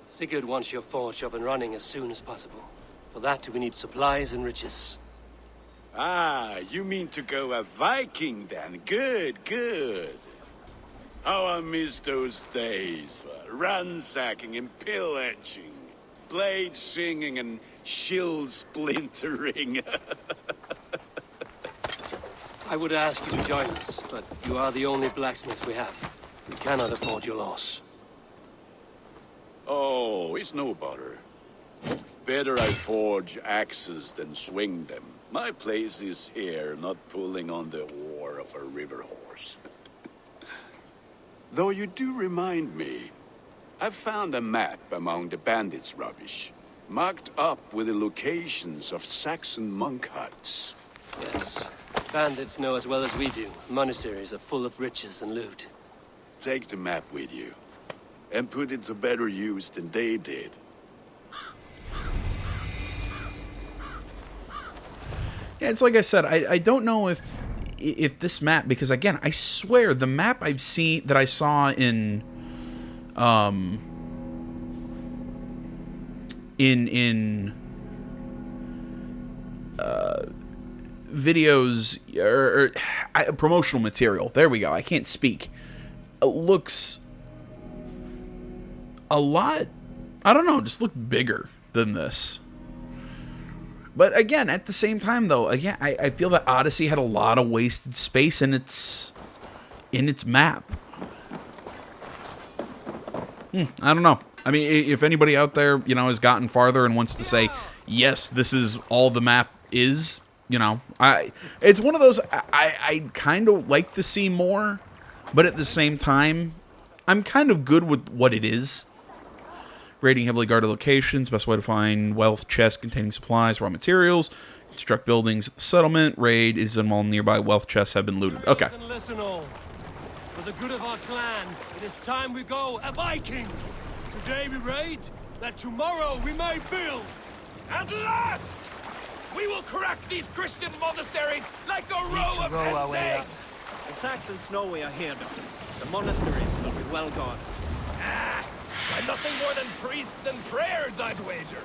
Speaker 10: Sigurd wants your forge up and running as soon as possible. For that, we need supplies and riches.
Speaker 11: Ah, you mean to go a Viking then? Good, good. How I miss those days. Ransacking and pillaging. Blade singing and shield splintering.
Speaker 10: I would ask you to join us, but you are the only blacksmith we have. We cannot afford your loss.
Speaker 11: Oh, it's no bother. Better I forge axes than swing them. My place is here, not pulling on the oar of a river horse. Though you do remind me, I found a map among the bandits' rubbish, marked up with the locations of Saxon monk huts.
Speaker 10: Yes. Bandits know as well as we do. Monasteries are full of riches and loot.
Speaker 11: Take the map with you, and put it to better use than they did.
Speaker 1: Yeah, it's like I said, I don't know if this map, because again, I swear the map I saw in videos or promotional material. There we go. I can't speak. It looks a lot, I don't know, just looked bigger than this. But again, at the same time, though, again, I feel that Odyssey had a lot of wasted space in its map. I don't know. I mean, if anybody out there, you know, has gotten farther and wants to say, yes, this is all the map is, you know, it's one of those, I kind of like to see more, but at the same time, I'm kind of good with what it is. Raiding heavily guarded locations, best way to find wealth chests containing supplies, raw materials, construct buildings at the settlement. Raid is when all nearby wealth chests have been looted. Okay.
Speaker 20: Listen all. For the good of our clan, it is time we go a Viking. Today we raid, that tomorrow we may build.
Speaker 2: At last! We will crack these Christian monasteries like a row of hen's eggs!
Speaker 9: The Saxons know we are here, though. The monasteries will be well guarded.
Speaker 2: By nothing more than priests and prayers, I'd wager.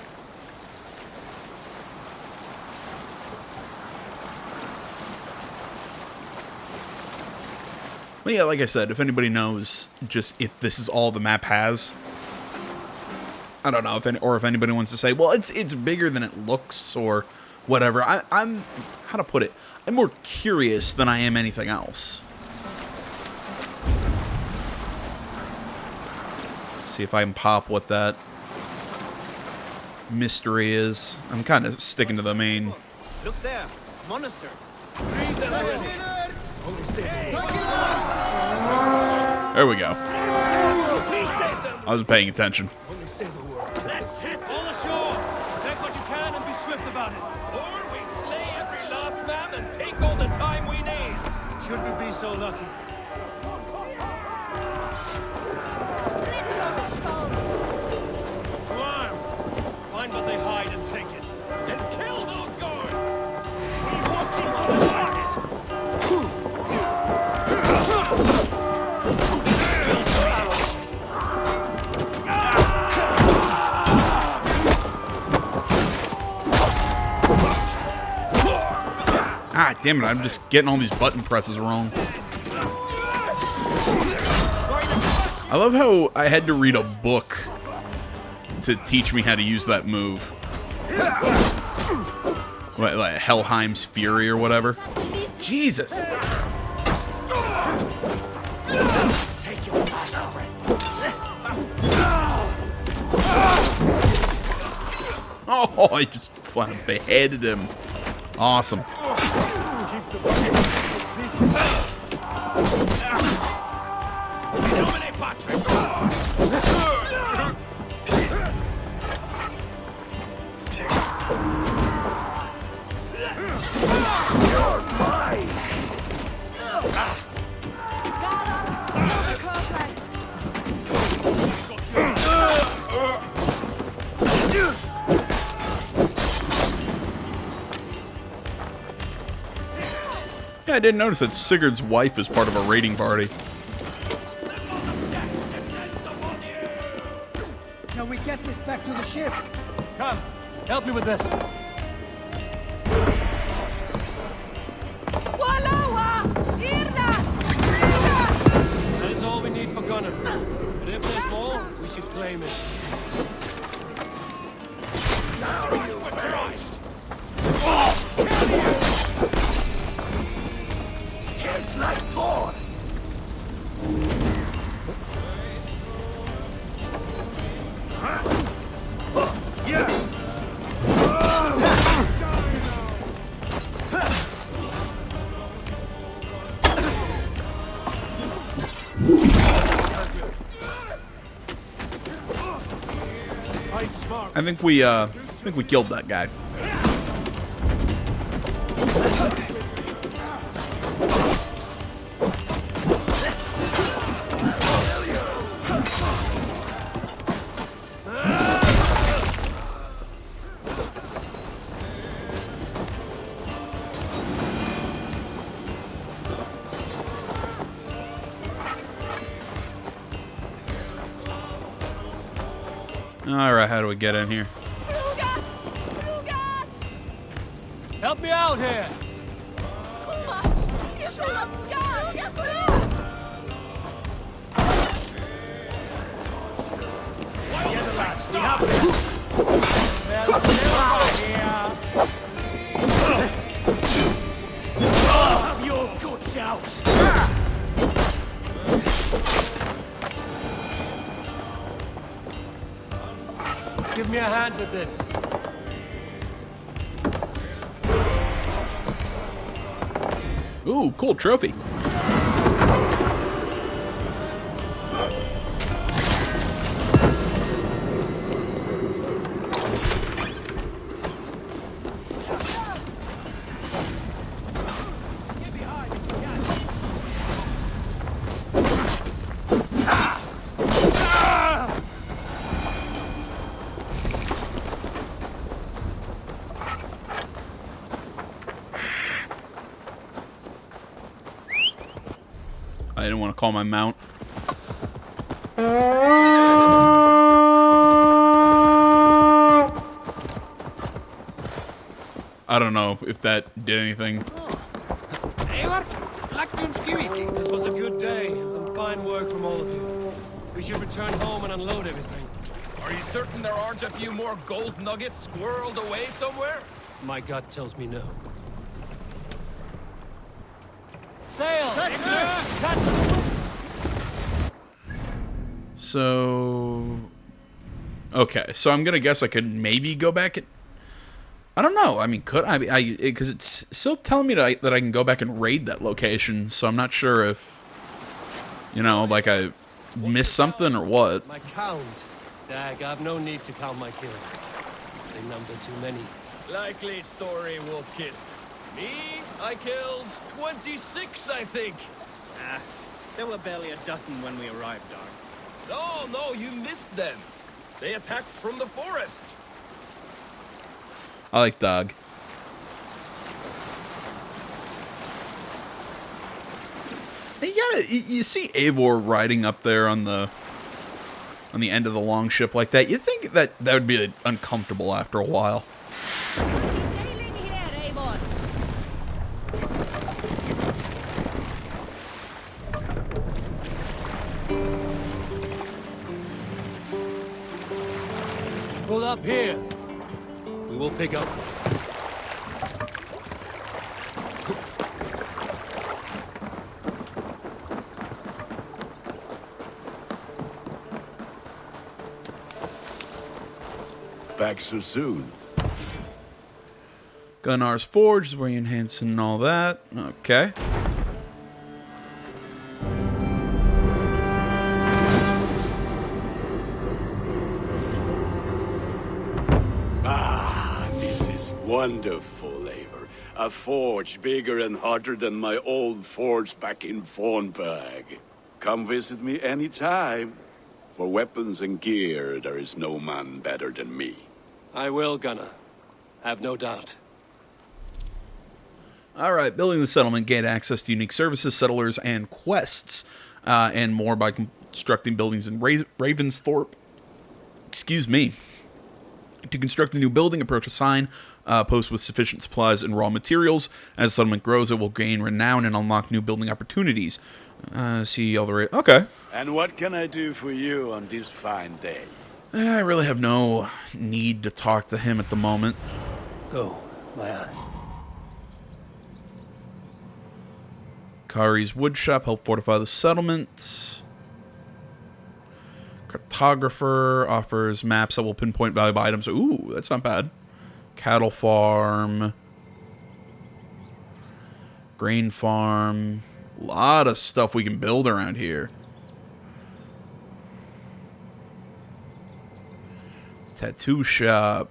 Speaker 1: Well, yeah, like I said, if anybody knows just if this is all the map has, I don't know if anybody wants to say, well, it's bigger than it looks or whatever. I'm how to put it? I'm more curious than I am anything else. See if I can pop what that mystery is. I'm kind of sticking to the main.
Speaker 9: Look there, monastery.
Speaker 1: There we go. I wasn't paying attention.
Speaker 20: Let's hit all ashore. Take what you can and be swift about it.
Speaker 2: Or we slay every last man and take all the time we need.
Speaker 20: Should we be so lucky? To arms. Find what they hide and take it.
Speaker 2: And kill those guards!
Speaker 20: We walk into the box!
Speaker 1: Ah, damn it, I'm just getting all these button presses wrong. I love how I had to read a book to teach me how to use that move. What, like Helheim's Fury or whatever? Jesus! Oh, I just flat beheaded him. Awesome. Yeah, I didn't notice that Sigurd's wife is part of a raiding party.
Speaker 12: Now we get this back to the ship.
Speaker 20: Come, help me with this. That is all we need for Gunnar. But if there's more, we should claim it.
Speaker 8: Now you Christ! It's like Thor! Yeah!
Speaker 1: I think we killed that guy. Alright, how do we get in here?
Speaker 20: Help me out here!
Speaker 8: Yes, lads, we have this! There's silver here! Have your guts out!
Speaker 20: Give me a hand with this.
Speaker 1: Ooh, cool trophy. I didn't want to call my mount. I don't know if that did anything.
Speaker 20: This was a good day and some fine work from all of you. We should return home and unload everything.
Speaker 2: Are you certain there aren't a few more gold nuggets squirreled away somewhere?
Speaker 20: My gut tells me no. Sail!
Speaker 1: So... Okay, so I'm gonna guess I could maybe go back and... I don't know. I mean, could I? Because it's still telling me that I can go back and raid that location, so I'm not sure if, you know, like I missed something or what.
Speaker 20: My count. Dag, I've no need to count my kills. They number too many.
Speaker 2: Likely story, Wolf-Kissed. Me, I killed 26, I think.
Speaker 9: Ah, there were barely a dozen when we arrived, Dog.
Speaker 2: No, you missed them. They attacked from the forest.
Speaker 1: I like dog. You see Eivor riding up there on the end of the long ship like that. You'd think that would be uncomfortable after a while.
Speaker 20: Pull up here. We will pick up.
Speaker 11: Back so soon.
Speaker 1: Gunnar's Forge is where you enhance and all that. Okay.
Speaker 11: This is wonderful, Eivor. A forge bigger and hotter than my old forge back in Vornberg. Come visit me anytime. For weapons and gear, there is no man better than me.
Speaker 10: I will, Gunnar. Have no doubt.
Speaker 1: All right, building the settlement, gain access to unique services, settlers, and quests, and more by constructing buildings in Ravensthorpe. Excuse me. To construct a new building, approach a sign, post with sufficient supplies and raw materials. As the settlement grows, it will gain renown and unlock new building opportunities. See all the okay.
Speaker 11: And what can I do for you on this fine day?
Speaker 1: I really have no need to talk to him at the moment.
Speaker 10: Go, lad.
Speaker 1: Kari's woodshop, help fortify the settlement. Cartographer offers maps that will pinpoint valuable items. Ooh, that's not bad. Cattle farm. Grain farm. A lot of stuff we can build around here. Tattoo shop.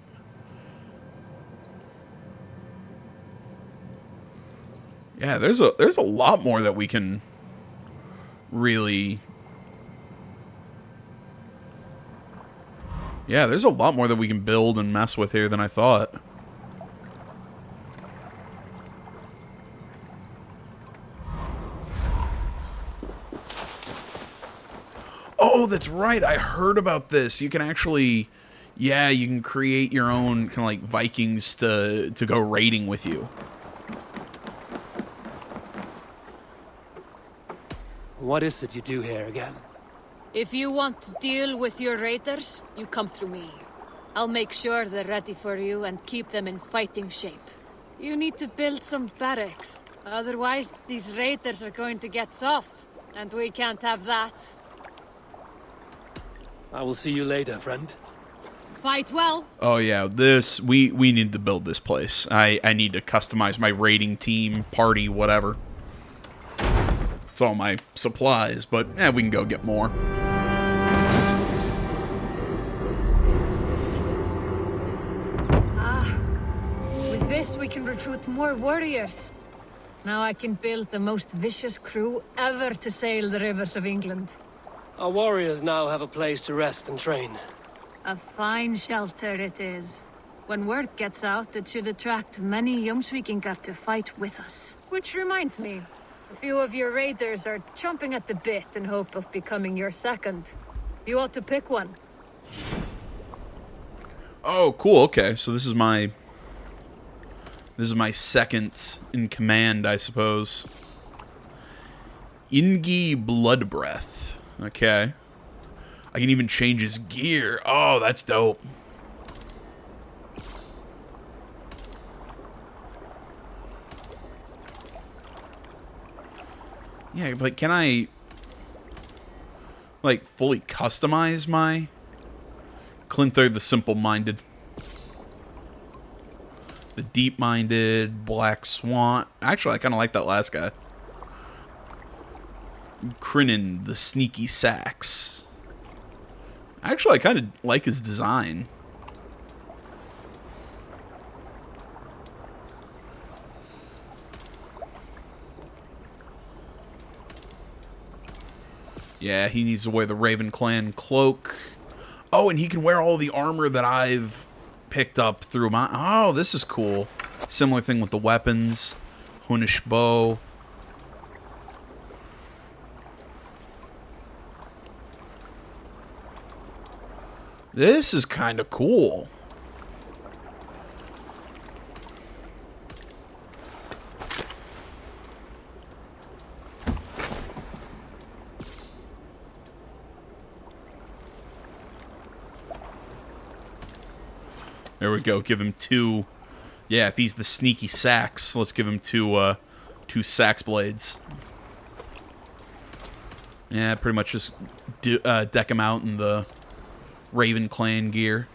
Speaker 1: Yeah, there's a lot more that we can really... Yeah, there's a lot more that we can build and mess with here than I thought. Oh, that's right. I heard about this. You can actually... Yeah, you can create your own kind of like Vikings to go raiding with you.
Speaker 10: What is it you do here again?
Speaker 14: If you want to deal with your raiders, you come through me. I'll make sure they're ready for you and keep them in fighting shape. You need to build some barracks. Otherwise, these raiders are going to get soft, and we can't have that.
Speaker 10: I will see you later, friend.
Speaker 14: Fight well.
Speaker 1: Oh yeah, we need to build this place. I need to customize my raiding team, party, whatever. It's all my supplies, but we can go get more.
Speaker 14: With this we can recruit more warriors. Now I can build the most vicious crew ever to sail the rivers of England.
Speaker 10: Our warriors now have a place to rest and train.
Speaker 14: A fine shelter it is. When word gets out, it should attract many Jomsvikingar to fight with us. Which reminds me, a few of your raiders are chomping at the bit in hope of becoming your second. You ought to pick one.
Speaker 1: Oh, cool. Okay, so this is my second in command, I suppose. Ingi Bloodbreath. Okay. I can even change his gear. Oh, that's dope. Yeah, but can I, like, fully customize my Clinther the Simple-Minded? The Deep-Minded, Black Swan. Actually, I kind of like that last guy. Crinan the Sneaky Sax. Actually, I kind of like his design. Yeah, he needs to wear the Raven Clan cloak. Oh, and he can wear all the armor that I've picked up through my... Oh, this is cool. Similar thing with the weapons. Hunnish bow. This is kind of cool. There we go. Give him two. Yeah, if he's the sneaky sax, let's give him two sax blades. Yeah, pretty much just deck him out in the Raven Clan gear.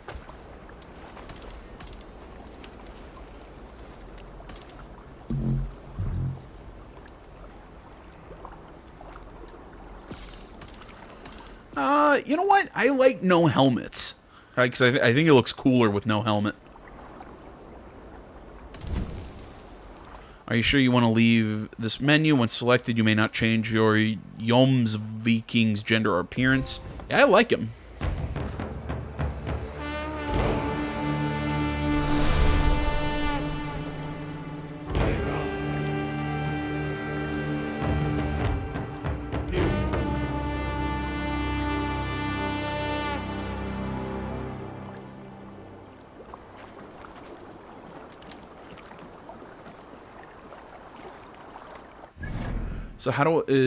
Speaker 1: You know what? I like no helmets. Right, because I think it looks cooler with no helmet. Are you sure you want to leave this menu? Once selected, you may not change your Jomsviking's gender or appearance. Yeah, I like him.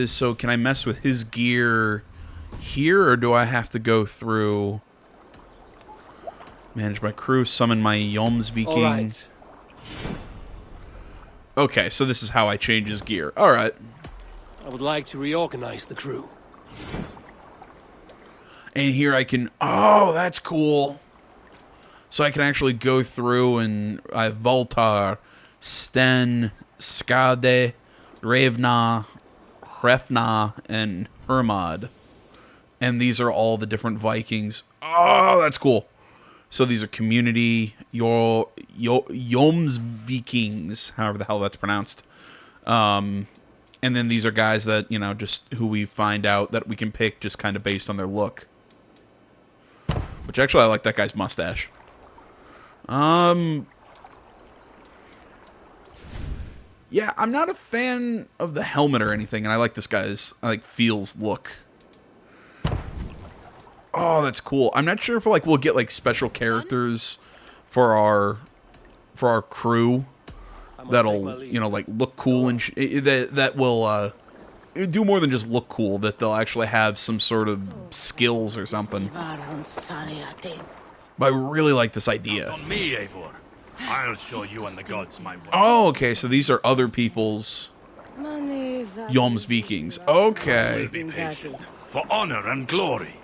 Speaker 1: So can I mess with his gear here, or do I have to go through manage my crew, summon my Jomsviking?
Speaker 20: All right.
Speaker 1: Okay, so this is how I change his gear. All right.
Speaker 20: I would like to reorganize the crew.
Speaker 1: And here I can... Oh, that's cool. So I can actually go through and... Voltar, Sten, Skade, Revna, Hrefna, and Hermod. And these are all the different Vikings. Oh, that's cool. So these are community, Jomsvikings, however the hell that's pronounced. And then these are guys that, you know, just who we find out that we can pick just kind of based on their look. Which actually, I like that guy's mustache. Yeah, I'm not a fan of the helmet or anything, and I like this guy's, feels look. Oh, that's cool. I'm not sure if we'll get special characters for our crew that'll, you know, look cool and that will do more than just look cool, that they'll actually have some sort of skills or something. But I really like this idea.
Speaker 15: On me, Eivor. I'll show you and the gods my way.
Speaker 1: Oh, okay, so these are other people's Jomsvikings. Okay.
Speaker 15: Be patient. For honor and glory.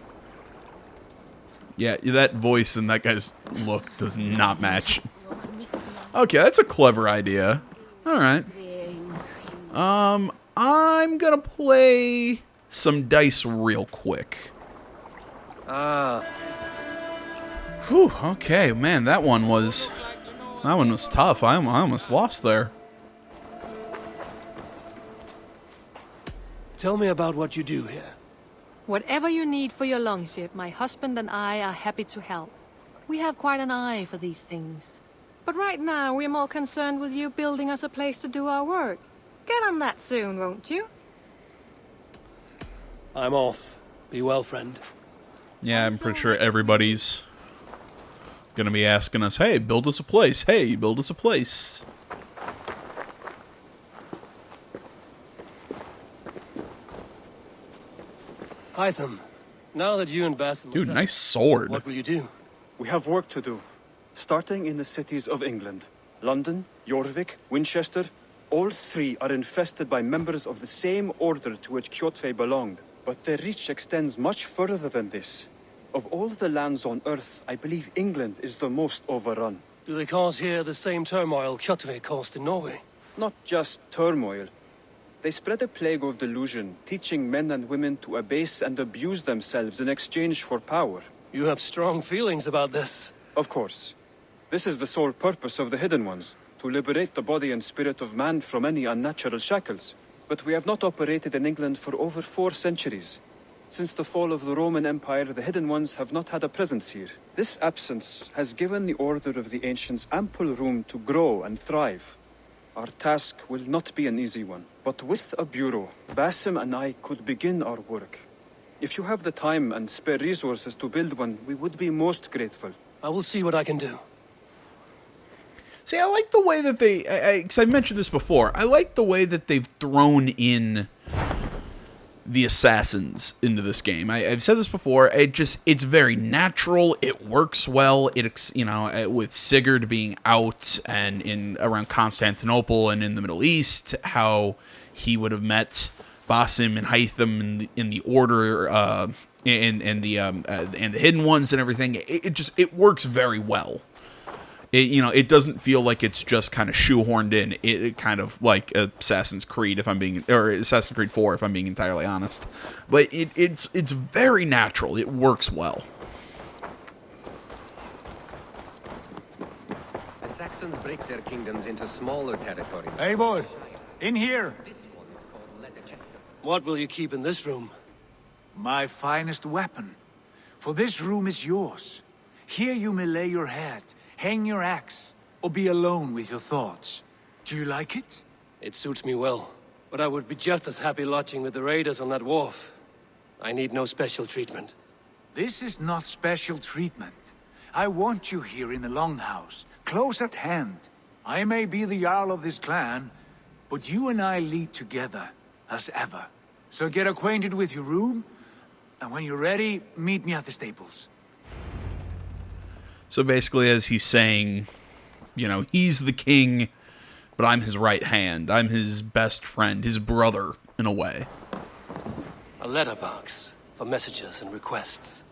Speaker 1: Yeah, that voice and that guy's look does not match. Okay, that's a clever idea. Alright. I'm gonna play some dice real quick. Whew, okay, man, that one was tough. I almost lost there.
Speaker 20: Tell me about what you do here.
Speaker 18: Whatever you need for your longship, my husband and I are happy to help. We have quite an eye for these things. But right now, we're more concerned with you building us a place to do our work. Get on that soon, won't you?
Speaker 20: I'm off. Be well, friend.
Speaker 1: Yeah, I'm pretty sure everybody's gonna be asking us, hey, build us a place. Hey, build us a place.
Speaker 20: Hytham, now that you and Basim...
Speaker 1: Dude, nice sword.
Speaker 20: What will you do?
Speaker 23: We have work to do. Starting in the cities of England. London, Jorvik, Winchester. All three are infested by members of the same order to which Kjotve belonged. But their reach extends much further than this. Of all the lands on Earth, I believe England is the most overrun.
Speaker 20: Do they cause here the same turmoil Kjotve caused in Norway?
Speaker 23: Not just turmoil. They spread a plague of delusion, teaching men and women to abase and abuse themselves in exchange for power.
Speaker 20: You have strong feelings about this.
Speaker 23: Of course. This is the sole purpose of the Hidden Ones, to liberate the body and spirit of man from any unnatural shackles. But we have not operated in England for over 4 centuries. Since the fall of the Roman Empire, the Hidden Ones have not had a presence here. This absence has given the Order of the Ancients ample room to grow and thrive. Our task will not be an easy one, but with a bureau, Basim and I could begin our work. If you have the time and spare resources to build one, we would be most grateful.
Speaker 20: I will see what I can do.
Speaker 1: See, I like the way that they... Because I've mentioned this before. I like the way that they've thrown in the assassins into this game. I've said this before. It's very natural. It works well. With Sigurd being out and around Constantinople and in the Middle East, how he would have met Basim and Hytham in the Order and the Hidden Ones and everything. It works very well. It doesn't feel like it's just kind of shoehorned in. It kind of like Assassin's Creed, or Assassin's Creed 4, if I'm being entirely honest. But it's very natural. It works well.
Speaker 16: Saxons break their kingdoms into smaller territories.
Speaker 6: Eivor, in here.
Speaker 10: What will you keep in this room?
Speaker 6: My finest weapon. For this room is yours. Here you may lay your head, hang your axe, or be alone with your thoughts. Do you like it?
Speaker 10: It suits me well, but I would be just as happy lodging with the raiders on that wharf. I need no special treatment.
Speaker 6: This is not special treatment. I want you here in the Longhouse, close at hand. I may be the Jarl of this clan, but you and I lead together, as ever. So get acquainted with your room, and when you're ready, meet me at the stables.
Speaker 1: So basically, as he's saying, you know, he's the king, but I'm his right hand. I'm his best friend, his brother, in a way.
Speaker 10: A letterbox for messages and requests.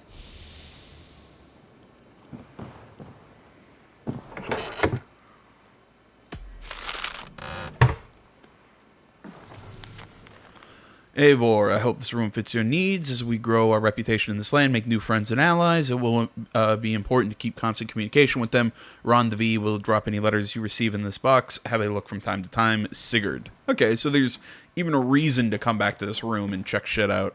Speaker 1: Eivor, I hope this room fits your needs. As we grow our reputation in this land, make new friends and allies, it will be important to keep constant communication with them. Rendezvous will drop any letters you receive in this box. Have a look from time to time. Sigurd. Okay, so there's even a reason to come back to this room and check shit out.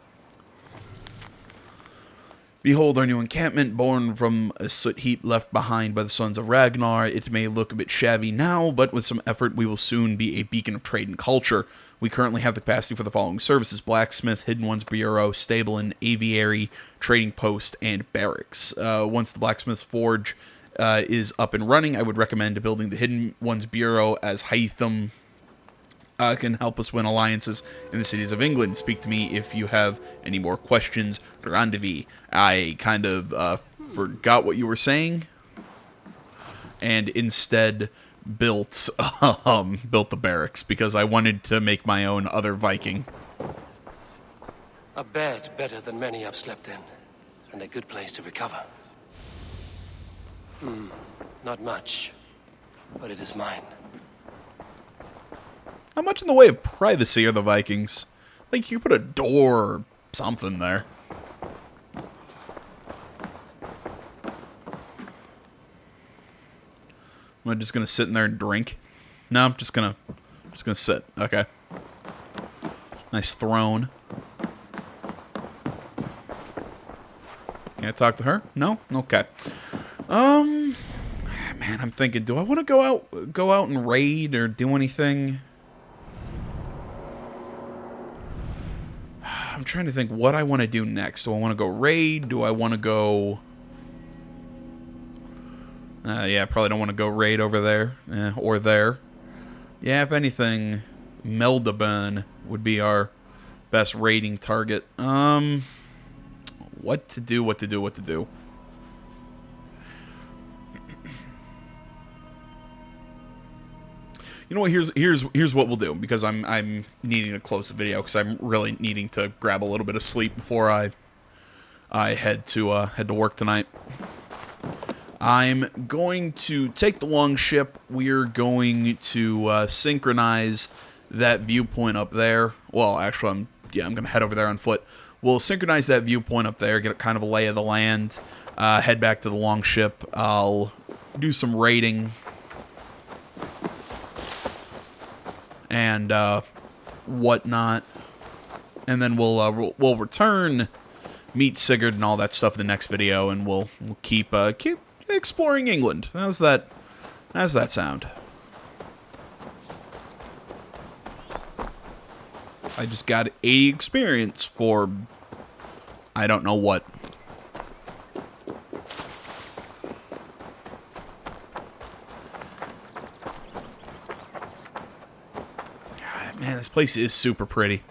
Speaker 1: Behold our new encampment, born from a soot heap left behind by the sons of Ragnar. It may look a bit shabby now, but with some effort we will soon be a beacon of trade and culture. We currently have the capacity for the following services: blacksmith, hidden ones bureau, stable and aviary, trading post, and barracks. Once the blacksmith forge is up and running, I would recommend building the hidden ones bureau, as Hytham can help us win alliances in the cities of England. Speak to me if you have any more questions. Rendezvous. I kind of forgot what you were saying, and instead built the barracks because I wanted to make my own other Viking.
Speaker 10: A bed better than many I've slept in, and a good place to recover. Not much, but it is mine.
Speaker 1: Not much in the way of privacy are the Vikings. Like, you could put a door or something there. Am I just gonna sit in there and drink? No, I'm just gonna sit. Okay. Nice throne. Can I talk to her? No? Okay. Man, I'm thinking, do I want to go out and raid or do anything? I'm trying to think what I want to do next. Do I want to go raid? Do I want to go... yeah, I probably don't want to go raid over there. Or there. Yeah, if anything, Meldaburn would be our best raiding target. What to do. You know what? Here's what we'll do, because I'm needing to close the video because I'm really needing to grab a little bit of sleep before I head to work tonight. I'm going to take the longship. We're going to synchronize that viewpoint up there. Well, actually, I'm gonna head over there on foot. We'll synchronize that viewpoint up there, get kind of a lay of the land. Head back to the longship. I'll do some raiding. And whatnot, and then we'll return, meet Sigurd and all that stuff in the next video, and we'll keep exploring England. How's that sound? I just got 80 experience for I don't know what. Man, this place is super pretty.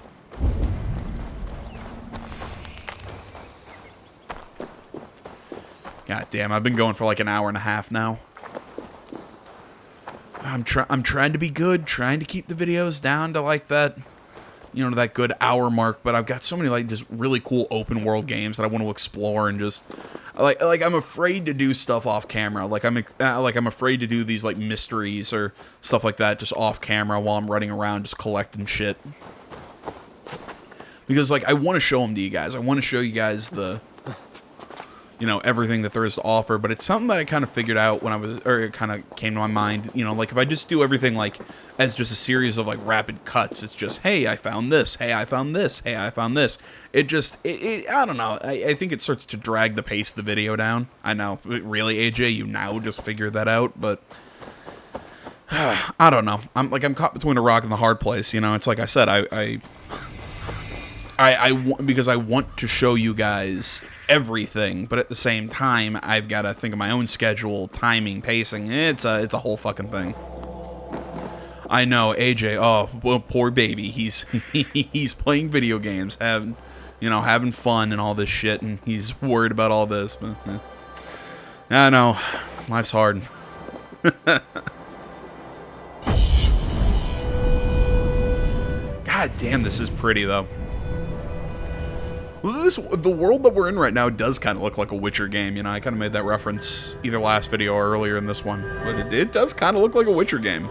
Speaker 1: God damn, I've been going for like an hour and a half now. I'm trying to be good, trying to keep the videos down to like that, you know, that good hour mark, but I've got so many like just really cool open world games that I want to explore, and just like I'm afraid to do stuff off camera. Like I'm afraid to do these like mysteries or stuff like that just off camera while I'm running around just collecting shit. Because like I want to show them to you guys. I want to show you guys the you know, everything that there is to offer, but it's something that I kind of figured out when I was, or it kind of came to my mind, you know, like if I just do everything like as just a series of like rapid cuts, it's just, hey, I found this, hey, I found this, hey, I found this. It just, I don't know, I think it starts to drag the pace of the video down. I know, really, AJ, you now just figured that out, but I don't know. I'm caught between a rock and the hard place, you know. It's like I said, because I want to show you guys everything, but at the same time, I've got to think of my own schedule, timing, pacing. It's a whole fucking thing. I know, AJ. Oh, well, poor baby. He's playing video games, having fun and all this shit, and he's worried about all this. But I know, life's hard. God damn, this is pretty though. Well, the world that we're in right now does kind of look like a Witcher game, you know. I kind of made that reference either last video or earlier in this one, but it does kind of look like a Witcher game.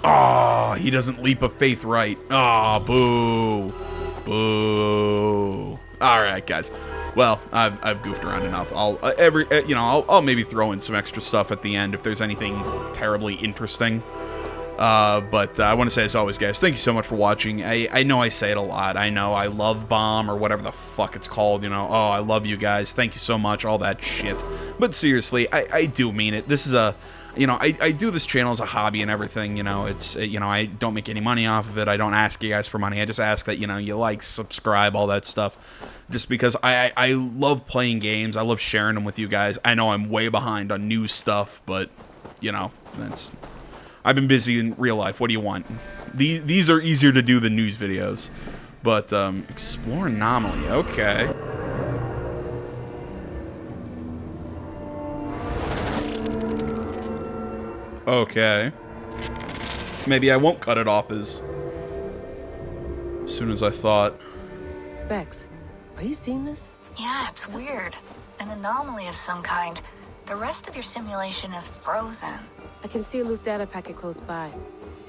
Speaker 1: Oh, he doesn't leap of faith right. Oh, boo. Boo. All right, guys. Well, I've goofed around enough. I'll maybe throw in some extra stuff at the end if there's anything terribly interesting. But I want to say, as always, guys, thank you so much for watching. I know I say it a lot. I know I love bomb or whatever the fuck it's called, you know. Oh, I love you guys. Thank you so much. All that shit. But seriously, I do mean it. This is a, you know, I do this channel as a hobby and everything, you know. It's, you know, I don't make any money off of it. I don't ask you guys for money. I just ask that, you know, you like, subscribe, all that stuff. Just because I love playing games. I love sharing them with you guys. I know I'm way behind on new stuff, but, you know, I've been busy in real life. What do you want? These are easier to do than news videos. But, explore Anomaly. Okay. Okay. Maybe I won't cut it off as soon as I thought.
Speaker 3: Bex, are you seeing this?
Speaker 17: Yeah, it's weird. An anomaly of some kind. The rest of your simulation is frozen.
Speaker 3: I can see a loose data packet close by.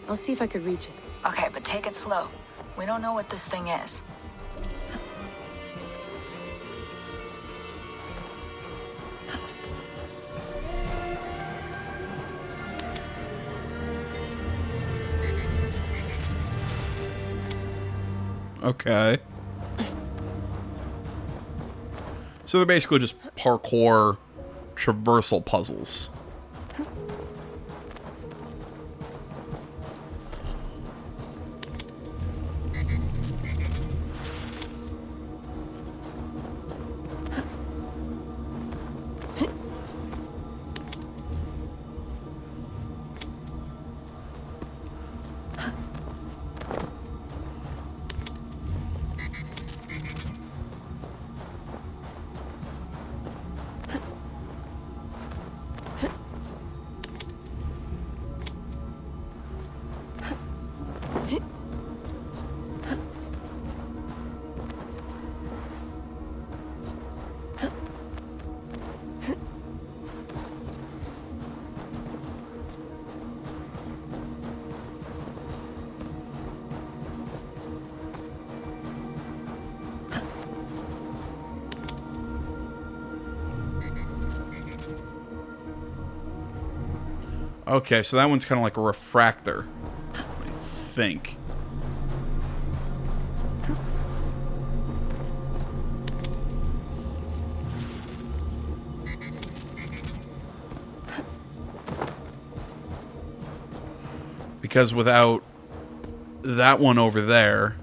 Speaker 3: I'll see if I could reach it.
Speaker 17: Okay, but take it slow. We don't know what this thing is.
Speaker 1: Okay. So they're basically just parkour traversal puzzles. Okay, so that one's kind of like a refractor, I think. Because without that one over there...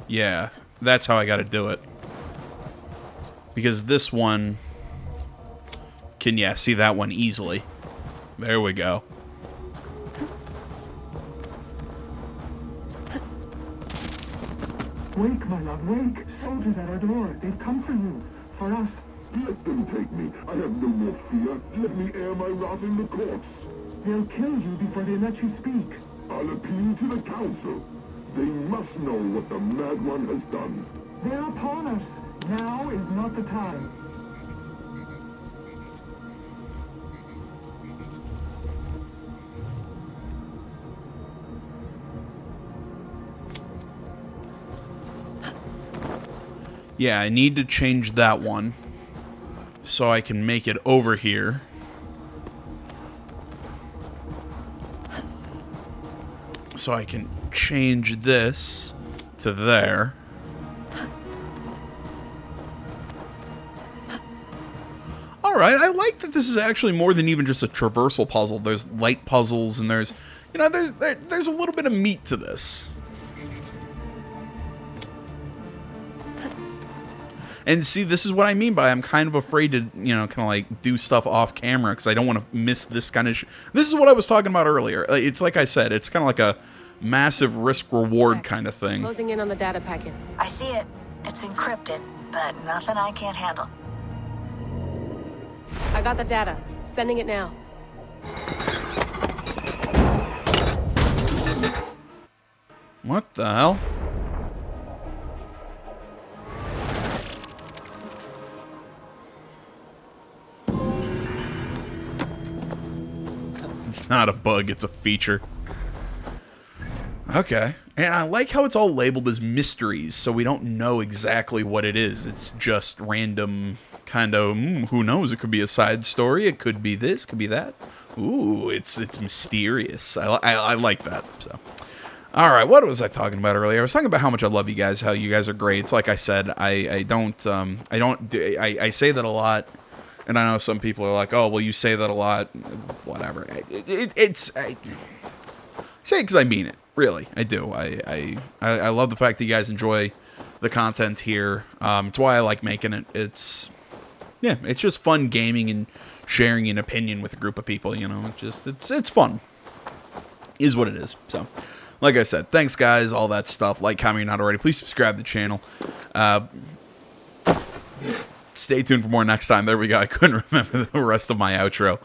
Speaker 1: Yeah, that's how I gotta do it. Because this one can, yeah, see that one easily. There we go.
Speaker 19: Wake, my love, wake! Soldiers at our door. They've come for you. For us.
Speaker 21: Let them take me. I have no more fear. Let me air my wrath in the courts.
Speaker 19: They'll kill you before they let you speak.
Speaker 21: I'll appeal to the council. They must know what the Mad One has done.
Speaker 19: They're upon us. Now is not the time.
Speaker 1: Yeah, I need to change that one so I can make it over here. So I can change this to there. Alright, I like that this is actually more than even just a traversal puzzle. There's light puzzles and there's, you know, there's a little bit of meat to this. And see, this is what I mean by I'm kind of afraid to, you know, kind of like do stuff off camera because I don't want to miss this kind of This is what I was talking about earlier. It's like I said, it's kind of like a massive risk-reward kind of thing.
Speaker 3: Closing in on the data packet.
Speaker 17: I see it. It's encrypted, but nothing I can't handle.
Speaker 3: I got the data. Sending it now.
Speaker 1: What the hell? It's not a bug, it's a feature. Okay. And I like how it's all labeled as mysteries, so we don't know exactly what it is. It's just random kind of, who knows? It could be a side story, it could be this, could be that. Ooh, it's mysterious. I like that, so. Alright, what was I talking about earlier? I was talking about how much I love you guys, how you guys are great. It's like I said, I say that a lot. And I know some people are like, oh, well, you say that a lot. Whatever. I say it because I mean it. Really. I do. I love the fact that you guys enjoy the content here. It's why I like making it. It's just fun gaming and sharing an opinion with a group of people, you know. It's fun. Is what it is. So, like I said, thanks, guys, all that stuff. Like, comment, not already. Please subscribe to the channel. Stay tuned for more next time. There we go. I couldn't remember the rest of my outro.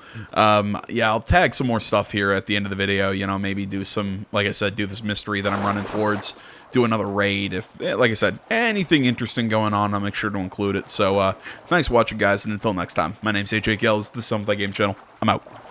Speaker 1: Yeah, I'll tag some more stuff here at the end of the video. You know, maybe do some, like I said, do this mystery that I'm running towards. Do another raid. If, like I said, anything interesting going on, I'll make sure to include it. So, thanks for watching, guys, and until next time, my name's AJ Gales. This is the Game Channel. I'm out.